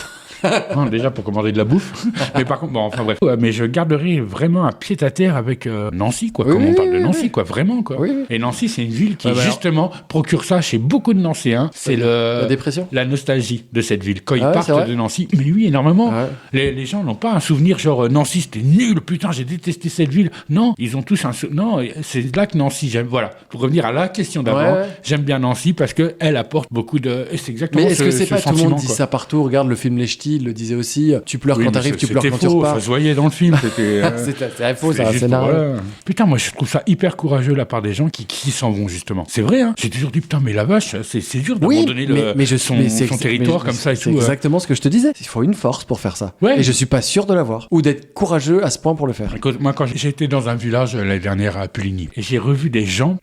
Non, déjà pour commander de la bouffe. Mais par contre, bref. Mais je garderai vraiment un pied à terre avec Nancy, quoi. Comme on parle de Nancy, quoi. Vraiment, quoi. Oui. Et Nancy, c'est une ville qui, justement, procure ça chez beaucoup de Nancéens. C'est la dépression. La nostalgie de cette ville. Quand ils partent de Nancy. Mais oui, énormément. Les gens n'ont pas un souvenir genre Nancy, c'était nul, putain, j'ai détesté cette ville. Non, ils ont tous un non, c'est là que Nancy, j'aime. Voilà. Pour revenir à la question d'avant, j'aime bien Nancy parce qu'elle apporte beaucoup de. Et c'est exactement mais est-ce que c'est pas sentiment, tout le monde dit ça partout? Regarde le film Les Ch'tis, il le disait aussi. Tu pleures quand t'arrives, tu pleures quand tu repars. Ça se voyait dans le film. C'est faux, c'est un scénario. Putain, moi je trouve ça hyper courageux de la part des gens qui s'en vont justement. C'est vrai, hein. J'ai toujours dit putain, mais la vache, c'est dur d'abandonner son territoire comme ça et tout. C'est exactement ce que je te disais. Il faut une force pour faire ça. Et je suis pas sûr de l'avoir ou d'être courageux à ce point pour le faire. Moi, quand j'étais dans un village l'année dernière à Puligny, et j'ai revu des gens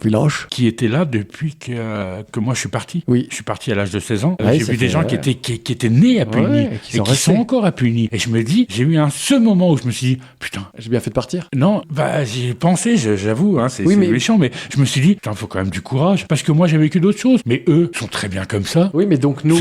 qui étaient là depuis que moi je suis parti. Oui. Je suis parti à l'âge de 16 ans. J'ai vu des gens qui étaient nés à Puligny et qui sont encore à Puligny. Et je me dis, j'ai eu ce moment où je me suis dit, putain, j'ai bien fait de partir. Non, j'y ai pensé, j'avoue, hein, c'est méchant, mais je me suis dit, putain, faut quand même du courage, parce que moi j'ai vécu d'autres choses, mais eux sont très bien comme ça. Oui, mais donc nous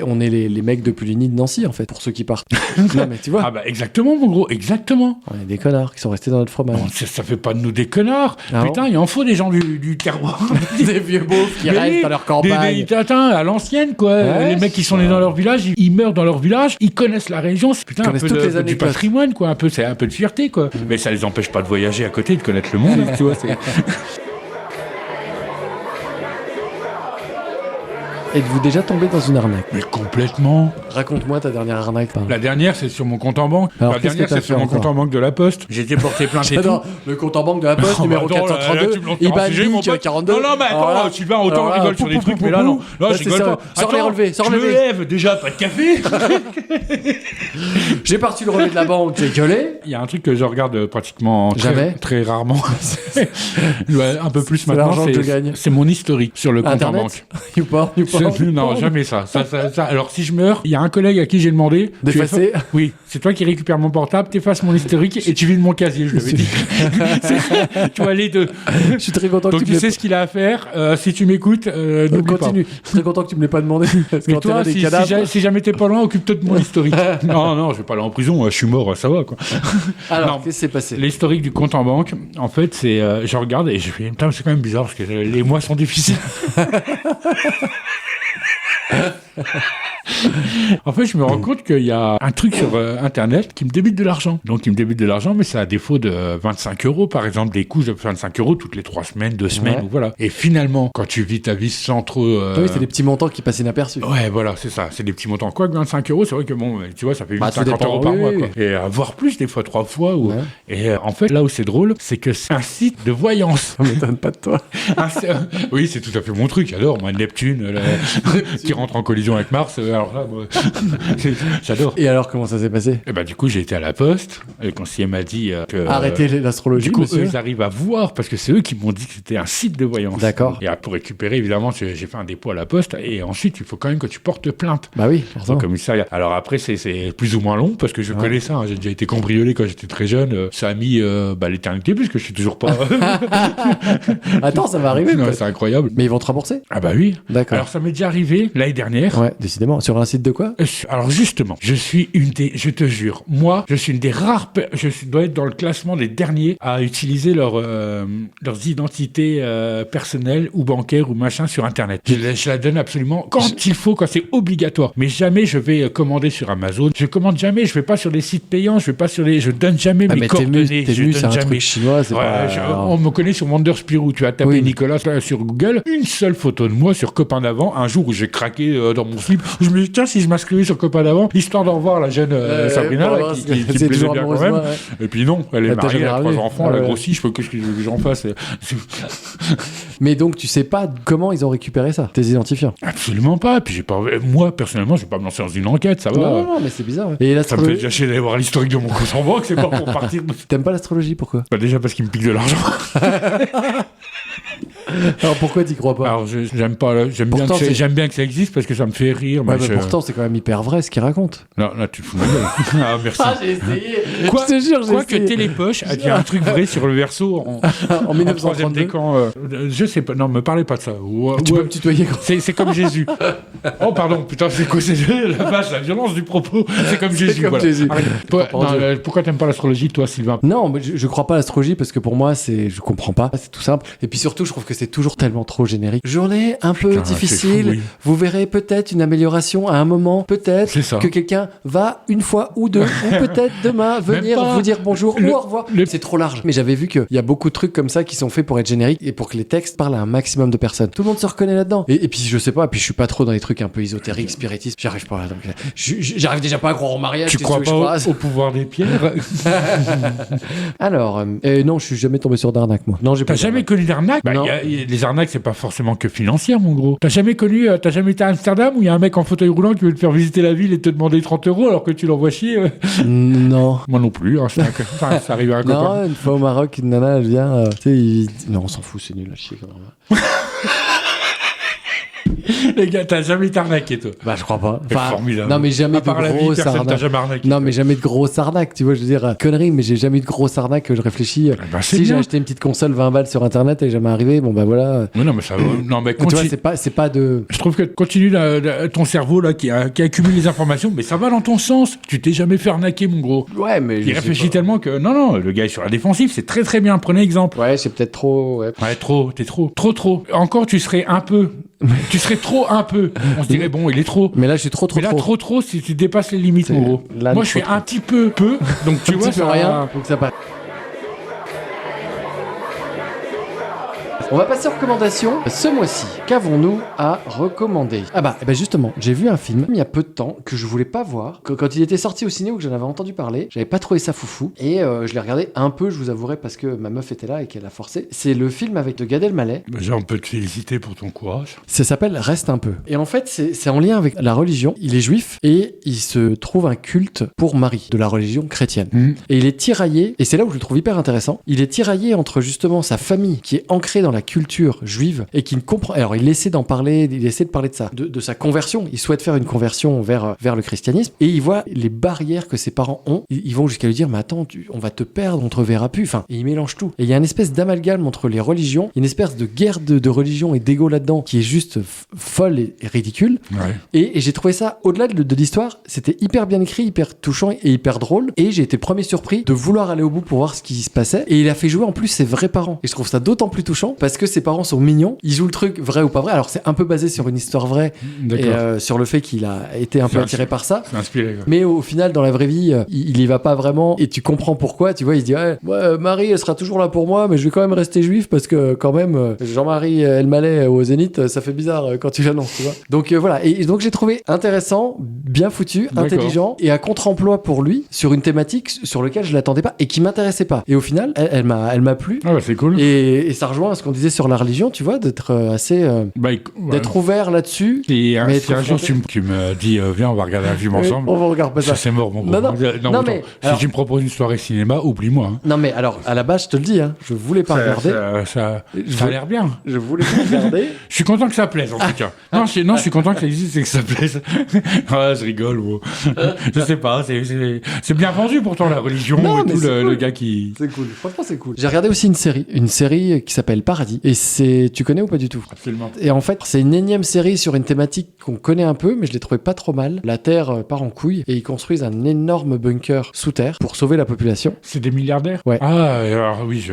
on est les mecs de Puligny de Nancy en fait, pour ceux qui partent. Non, mais tu vois. Ah bah exactement, mon gros, exactement. On est des connards qui sont restés dans notre fromage. Bon, ça fait pas de nous des connards. Putain, il en faut des gens du terroir. Des vieux beaufs qui restent dans leur campagne. À l'ancienne, quoi. Les mecs qui sont nés dans leur village, ils meurent dans leur village, ils connaissent la région, c'est putain un peu du patrimoine, quoi. C'est un peu de fierté, quoi. Mais ça les empêche pas de voyager à côté, de connaître le monde, tu vois. Êtes-vous déjà tombé dans une arnaque? Mais complètement. Raconte-moi ta dernière arnaque. La dernière, c'est sur mon compte en banque. La dernière, c'est sur mon compte en banque de la Poste. J'ai été porté plainte et tout. Le compte en banque de la Poste, numéro 432, IBAN 42. Non, mais attends, Sylvain, autant on rigole sur des trucs, mais là, non. Là, je rigole pas. Sors les relevés, je me lève, déjà, pas de café. J'ai parti le relevé de la banque, j'ai gueulé. Il y a un truc que je regarde pratiquement très rarement. Un peu plus maintenant, c'est mon historique sur le compte en banque. Youporn. Non, jamais ça. Alors, si je meurs, il y a un collègue à qui j'ai demandé d'effacer. Oui, c'est toi qui récupères mon portable, t'effaces mon historique et tu vides mon casier, je l'avais dit. Tu vois, les deux. Je suis très content que donc, tu sais ce qu'il a à faire. Si tu m'écoutes, n'oublie continue. Je suis très content que tu me l'aies pas demandé. Parce mais toi, si jamais t'es pas loin, occupe-toi de mon historique. Non, je vais pas aller en prison, je suis mort, ça va, quoi. Alors, qu'est-ce qui s'est passé? L'historique du compte en banque, en fait, c'est. Je regarde et je fais, putain, c'est quand même bizarre parce que les mois sont difficiles. En fait, je me rends compte qu'il y a un truc sur Internet qui me débite de l'argent. Donc, il me débite de l'argent, mais c'est à défaut de 25 €, par exemple, des coûts de 25 € toutes les 3 semaines, 2 semaines, ou voilà. Et finalement, quand tu vis ta vie sans trop... Oui, c'est des petits montants qui passent inaperçus. Ouais, voilà, c'est ça. C'est des petits montants. Quoi que 25 €, c'est vrai que bon, tu vois, ça fait 50 € par mois, quoi. Et voire plus, des fois 3 fois. Ou... Ouais. Et en fait, là où c'est drôle, c'est que c'est un site de voyance. Ça m'étonne pas de toi. Oui, c'est tout à fait mon truc. J'adore, moi, Neptune, qui rentre en collision avec Mars. Alors là, moi, j'adore. Et alors, comment ça s'est passé? Et du coup, j'ai été à la poste. Le conseiller m'a dit que... Arrêtez l'astrologie, du coup, monsieur. Eux, ils arrivent à voir, parce que c'est eux qui m'ont dit que c'était un site de voyance. D'accord. Et pour récupérer, évidemment, j'ai fait un dépôt à la poste. Et ensuite, il faut quand même que tu portes plainte. Bah oui, forcément. Au commissariat. Alors après, c'est plus ou moins long, parce que je connais ça. Hein. J'ai déjà été cambriolé quand j'étais très jeune. Ça a mis l'éternité, puisque je suis toujours pas... Attends, ça va arriver. Non, c'est incroyable. Mais ils vont te rembourser? Ah bah oui. D'accord. Alors ça m'est déjà arrivé l'année dernière. Ouais, décidément. Sur un site de quoi? Alors justement, je te jure, moi, je suis une des rares, dois être dans le classement des derniers à utiliser leurs identités personnelles ou bancaires ou machin sur Internet. Je la donne absolument quand il faut, quand c'est obligatoire. Mais jamais je vais commander sur Amazon. Je commande jamais, je vais pas sur les sites payants, je donne jamais mes coordonnées. T'es venu, c'est un truc chinois, c'est pas... On me connaît sur Wonder Spirou. Tu as tapé Nicolas sur Google, une seule photo de moi sur Copain d'avant. Un jour où j'ai craqué dans mon slip, je me dis tiens, si je m'inscrivais sur Copain d'avant, histoire d'en voir la jeune Sabrina qui me plaisait bien quand même. Ouais. Et puis non, elle est mariée, elle a 3 enfants, elle a grossi, je peux que j'en fasse. Mais donc tu sais pas comment ils ont récupéré ça, tes identifiants? Absolument pas. Puis moi personnellement, je vais pas me lancer dans une enquête, ça va. Non, mais c'est bizarre. Et ça me fait déjà chier d'aller voir l'historique de mon compte en banque, c'est pas pour partir. T'aimes pas l'astrologie, pourquoi? Déjà parce qu'il me pique de l'argent. Alors pourquoi t'y crois pas? Alors j'aime bien que ça existe parce que ça me fait rire. Ouais, mais pourtant c'est quand même hyper vrai ce qu'il raconte. Non, là tu te fous de ma gueule. Ah merci. J'ai essayé. Quoi, je te jure, j'ai essayé. Que Télépoche a dit un truc vrai sur le verso en 1932. Je sais pas. Non, me parlez pas de ça. Tu peux me tutoyer. C'est comme Jésus. Oh pardon, putain, c'est quoi? C'est la vache, la violence du propos. C'est comme Jésus. Comme Jésus. Pourquoi t'aimes pas l'astrologie, toi, Sylvain? Non, mais je crois pas à l'astrologie parce que pour moi je comprends pas. C'est tout simple. Et puis surtout, je trouve que c'est toujours tellement trop générique. Journée un peu difficile. Fou, oui. Vous verrez peut-être une amélioration à un moment. Peut-être que quelqu'un va une fois ou deux, ou peut-être demain venir vous dire bonjour ou au revoir. C'est trop large. Mais j'avais vu qu'il y a beaucoup de trucs comme ça qui sont faits pour être génériques et pour que les textes parlent à un maximum de personnes. Tout le monde se reconnaît là-dedans. Et puis je sais pas. Puis je suis pas trop dans les trucs un peu ésotériques, spiritistes. J'arrive pas. Donc, j'arrive déjà pas à croire au mariage. Tu crois pas au pouvoir des pierres? Alors, non, je suis jamais tombé sur d'arnaque, moi. Non, T'as jamais connu d'arnaque? Les arnaques, c'est pas forcément que financière, mon gros. T'as jamais été à Amsterdam où il y a un mec en fauteuil roulant qui veut te faire visiter la ville et te demander 30 € alors que tu l'envoies chier? Non. Moi non plus. Hein, ça arrive à un copain. Non, une fois au Maroc, une nana, elle vient. Non, on s'en fout, c'est nul à chier quand même. Les gars, t'as jamais été arnaqué, toi? Bah, je crois pas. Enfin, formidable. Non, mais jamais de grosses arnaques. Non, mais jamais de grosses arnaques. Tu vois, je veux dire, connerie, mais j'ai jamais eu de grosses arnaques que je réfléchis. Si j'ai acheté une petite console 20 balles sur Internet et jamais arrivé, bon, bah voilà. Oui, non, mais ça va. Non, mais tu vois, c'est pas de. Je trouve que continue ton cerveau, là, qui accumule les informations, mais ça va dans ton sens. Tu t'es jamais fait arnaquer, mon gros. Ouais, mais. Il réfléchit tellement que. Non, le gars est sur la défensive, c'est très très bien. Prenez exemple. Ouais, c'est peut-être trop. Ouais, t'es trop. Trop. Encore, tu serais un peu. Tu serais trop un peu. On se dirait, bon, il est trop. Mais là, je suis trop. Mais là, trop, si tu dépasses les limites, mon gros. Moi, je suis un petit peu. Donc, tu vois, ça rien. Donc, ça passe. On va passer aux recommandations. Ce mois-ci, qu'avons-nous à recommander? Justement, j'ai vu un film il y a peu de temps que je voulais pas voir. Quand il était sorti au ciné ou que j'en avais entendu parler, j'avais pas trouvé ça foufou. Et je l'ai regardé un peu, je vous avouerai, parce que ma meuf était là et qu'elle a forcé. C'est le film avec de Gad Elmaleh. Déjà, on peut te féliciter pour ton courage. Ça s'appelle Reste un peu. Et en fait, c'est en lien avec la religion. Il est juif et il se trouve un culte pour Marie, de la religion chrétienne. Et il est tiraillé, et c'est là où je le trouve hyper intéressant, il est tiraillé entre justement sa famille qui est ancrée dans la la culture juive et qui ne comprend. Alors, il essaie d'en parler, il essaie de parler de ça, de sa conversion. Il souhaite faire une conversion vers le christianisme et il voit les barrières que ses parents ont. Ils vont jusqu'à lui dire, mais attends, on va te perdre, on te reverra plus. Enfin, et il mélange tout. Et il y a une espèce d'amalgame entre les religions, une espèce de guerre de religion et d'ego là-dedans qui est juste folle et ridicule. Ouais. Et j'ai trouvé ça, au-delà de l'histoire, c'était hyper bien écrit, hyper touchant et hyper drôle. Et j'ai été premier surpris de vouloir aller au bout pour voir ce qui se passait. Et il a fait jouer en plus ses vrais parents. Et je trouve ça d'autant plus touchant parce que ses parents sont mignons. Ils jouent le truc vrai ou pas vrai. Alors c'est un peu basé sur une histoire vraie et sur le fait qu'il a été un peu attiré par ça. C'est inspiré. Quoi. Mais au final, dans la vraie vie, il y va pas vraiment. Et tu comprends pourquoi. Tu vois, il se dit ouais, Marie, elle sera toujours là pour moi, mais je vais quand même rester juif parce que quand même, Jean-Marie Elmaleh au Zénith, ça fait bizarre quand tu l'annonces, tu vois. Donc voilà. Et donc j'ai trouvé intéressant, bien foutu, intelligent et à contre-emploi pour lui sur une thématique sur laquelle je l'attendais pas et qui m'intéressait pas. Et au final, elle m'a plu. Ah ouais, c'est cool. Et ça rejoint ce qu'on disait sur la religion, tu vois, d'être assez d'être ouvert là-dessus. Et si un jour tu me dis viens, on va regarder un film ensemble. On va regarder pas ça. C'est mort, mon gros. Non, mais si tu me proposes une soirée cinéma, oublie-moi. Hein. Non mais alors à la base, je te le dis, je voulais pas regarder. Ça a l'air bien. Je voulais pas regarder. Je suis content que ça plaise en tout cas. Non, je suis content que ça existe et que ça plaise. Je rigole. Je sais pas. C'est bien vendu pourtant la religion et tout le gars qui. C'est cool. Franchement, c'est cool. J'ai regardé aussi une série qui s'appelle Paradis. Et tu connais ou pas du tout? Absolument. Et en fait, c'est une énième série sur une thématique qu'on connaît un peu, mais je l'ai trouvé pas trop mal. La Terre part en couille et ils construisent un énorme bunker sous terre pour sauver la population. C'est des milliardaires? Ouais. Ah, alors oui,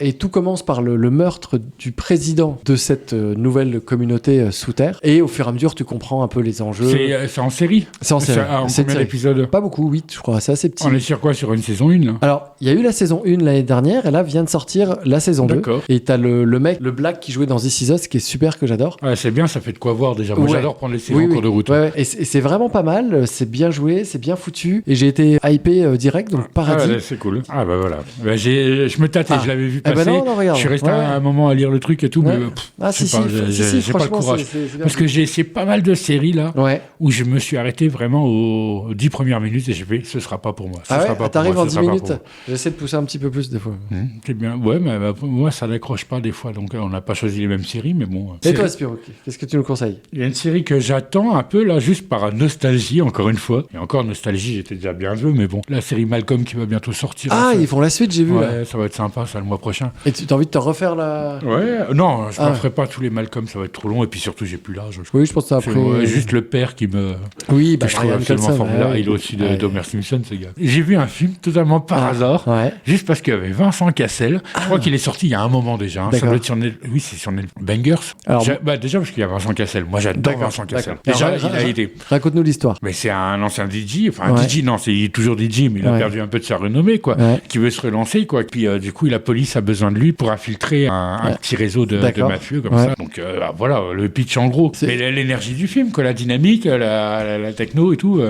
et tout commence par le meurtre du président de cette nouvelle communauté sous terre. Et au fur et à mesure, tu comprends un peu les enjeux. C'est en série? C'est en série. En combien d'épisodes? Pas beaucoup, 8, je crois. C'est assez petit. On est sur quoi? Sur une saison 1 là? Alors, il y a eu la saison 1 l'année dernière et là vient de sortir la saison 2. D'accord. Et t'as le mec, le Black qui jouait dans This Is Us, qui est super, que j'adore. Ouais, c'est bien, ça fait de quoi voir déjà. Moi, j'adore prendre les séries en cours de route. Ouais. Et c'est vraiment pas mal, c'est bien joué, c'est bien foutu. Et j'ai été hypé direct, donc Paradis. Ouais, c'est cool. Ah bah voilà. je me tâtais, je l'avais vu passer. Non, regarde. Je suis resté un moment à lire le truc et tout, mais j'ai pas le courage. Parce que j'ai essayé pas mal de séries là, où je me suis arrêté vraiment aux 10 premières minutes et j'ai fait, ce sera pas pour moi. T'arrives en 10 minutes. J'essaie de pousser un petit peu plus des fois. C'est bien. Ouais, mais moi ça n'accroche pas des fois, donc on n'a pas choisi les mêmes séries, mais bon. Et toi, Spiro, qu'est-ce que tu nous conseilles? Il y a une série que j'attends un peu là, juste par nostalgie, encore une fois. Et encore nostalgie, j'étais déjà bien vieux, mais bon. La série Malcolm qui va bientôt sortir. Ah, ils font la suite, j'ai vu là. Ça va être sympa, ça, le mois prochain. Et tu as envie de te refaire la. Ouais, non, je ne ferai pas tous les Malcolm, ça va être trop long, et puis surtout, j'ai plus l'âge. Oui, je pense que ça après. Juste le père qui me. Oui, je trouve absolument formidable. Il est au-dessus d'Homer Simpson, ce gars. J'ai vu un film totalement par hasard, juste parce qu'il y avait Vincent Cassel. Je crois qu'il est sorti il y a un moment déjà. Ça doit être sur oui, c'est sur Bangers. Alors, déjà parce qu'il y a Vincent Cassel. Moi, j'adore Vincent Cassel. Déjà, il a été. Raconte-nous l'histoire. Mais c'est un ancien DJ. Enfin, DJ, non, il est toujours DJ, mais il a perdu un peu de sa renommée, quoi. Qui veut se relancer, quoi. Puis, du coup, la police a besoin de lui pour infiltrer un petit réseau de mafieux, comme ça. Donc, voilà, le pitch en gros. Mais l'énergie du film, quoi. La dynamique, la techno et tout.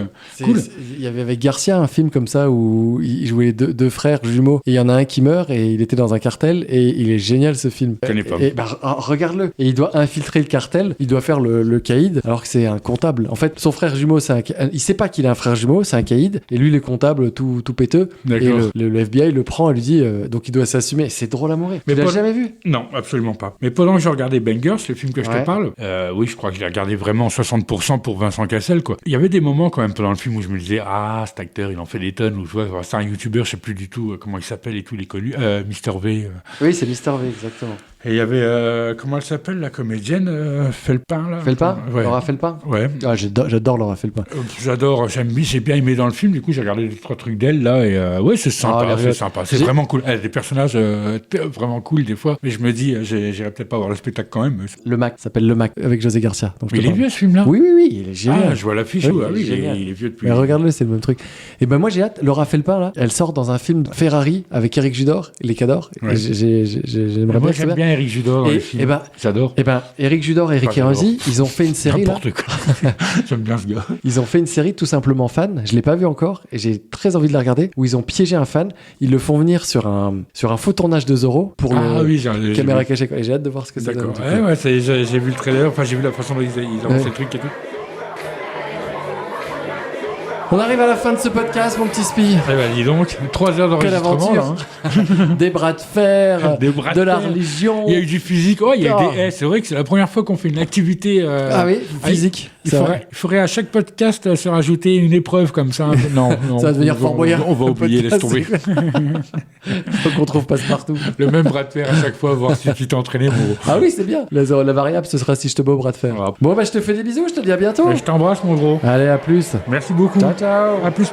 Cool. Il y avait avec Garcia un film comme ça où il jouait deux frères jumeaux et il y en a un qui meurt et il était dans un cartel et il est génial ce film. Je connais pas. Regarde-le. Et il doit infiltrer le cartel, il doit faire le caïd alors que c'est un comptable. En fait, son frère jumeau, il sait pas qu'il a un frère jumeau, c'est un caïd et lui, il est comptable tout péteux. D'accord. Et le FBI le prend et lui dit donc il doit s'assumer. C'est drôle à mourir. Mais tu l'as jamais vu? Non, absolument pas. Mais pendant que je regardais Bangers, le film que je te parle, oui, je crois que je l'ai regardé vraiment 60% pour Vincent Cassel, quoi. Il y avait des moments quand même pendant le film où je me disais cet acteur, il en fait des tonnes, ou je vois, c'est un youtubeur, je sais plus du tout comment il s'appelle et tout, il est connu, Mr V. Oui, c'est Mr V, exactement. Et il y avait, comment elle s'appelle, la comédienne, Felpin, là? Felpin? Ouais. Laura Felpin? Ouais. Ah, j'adore Laura Felpin. J'ai bien aimé dans le film, du coup, j'ai regardé 2-3 trucs d'elle, là, et ouais, c'est sympa, c'est vraiment cool. Des personnages vraiment cool, des fois, mais je me dis, j'irai peut-être pas voir le spectacle quand même. Le Mac, ça s'appelle Le Mac, avec José Garcia. Mais il est vieux, ce film-là? Oui, il est génial. Ah, je vois l'affiche, il est vieux depuis. Mais regarde-le, c'est le même truc. Et ben moi, j'ai hâte, Laura Felpin, là, elle sort dans un film Ferrari avec Éric Judor, Les Cadors. Ouais. J'aimerais moi, j'aime bien Éric Judor dans les films. J'adore. Et ben, Éric Judor et Eric Hérenzi, ils ont fait une série là. N'importe quoi. J'aime bien ce gars. Ils ont fait une série tout simplement fan. Je l'ai pas vu encore et j'ai très envie de la regarder. Où ils ont piégé un fan. Ils le font venir sur un faux tournage de Zorro pour le caméra cachée. Et j'ai hâte de voir ce que ça donne. J'ai vu le trailer. Enfin, j'ai vu la façon dont ils ont fait le truc et tout. On arrive à la fin de ce podcast, mon petit Spi. Eh ben, dis donc, 3 heures d'enregistrement. Là, Des bras de fer, de la religion. Il y a eu du physique. Oh, il y a eu des... c'est vrai que c'est la première fois qu'on fait une activité... Ah oui, physique. Il faudrait à chaque podcast se rajouter une épreuve comme ça. Non, ça va devenir Fort Boyard. On va oublier, laisse tomber. Faut qu'on trouve passe-partout. Le même bras de fer à chaque fois, voir si tu t'es entraîné. Ah oui, c'est bien. La variable, ce sera si je te bats au bras de fer. Ah. Bon, bah je te fais des bisous, je te dis à bientôt. Je t'embrasse, mon gros. Allez, à plus. Merci beaucoup. Ciao, ciao. À plus.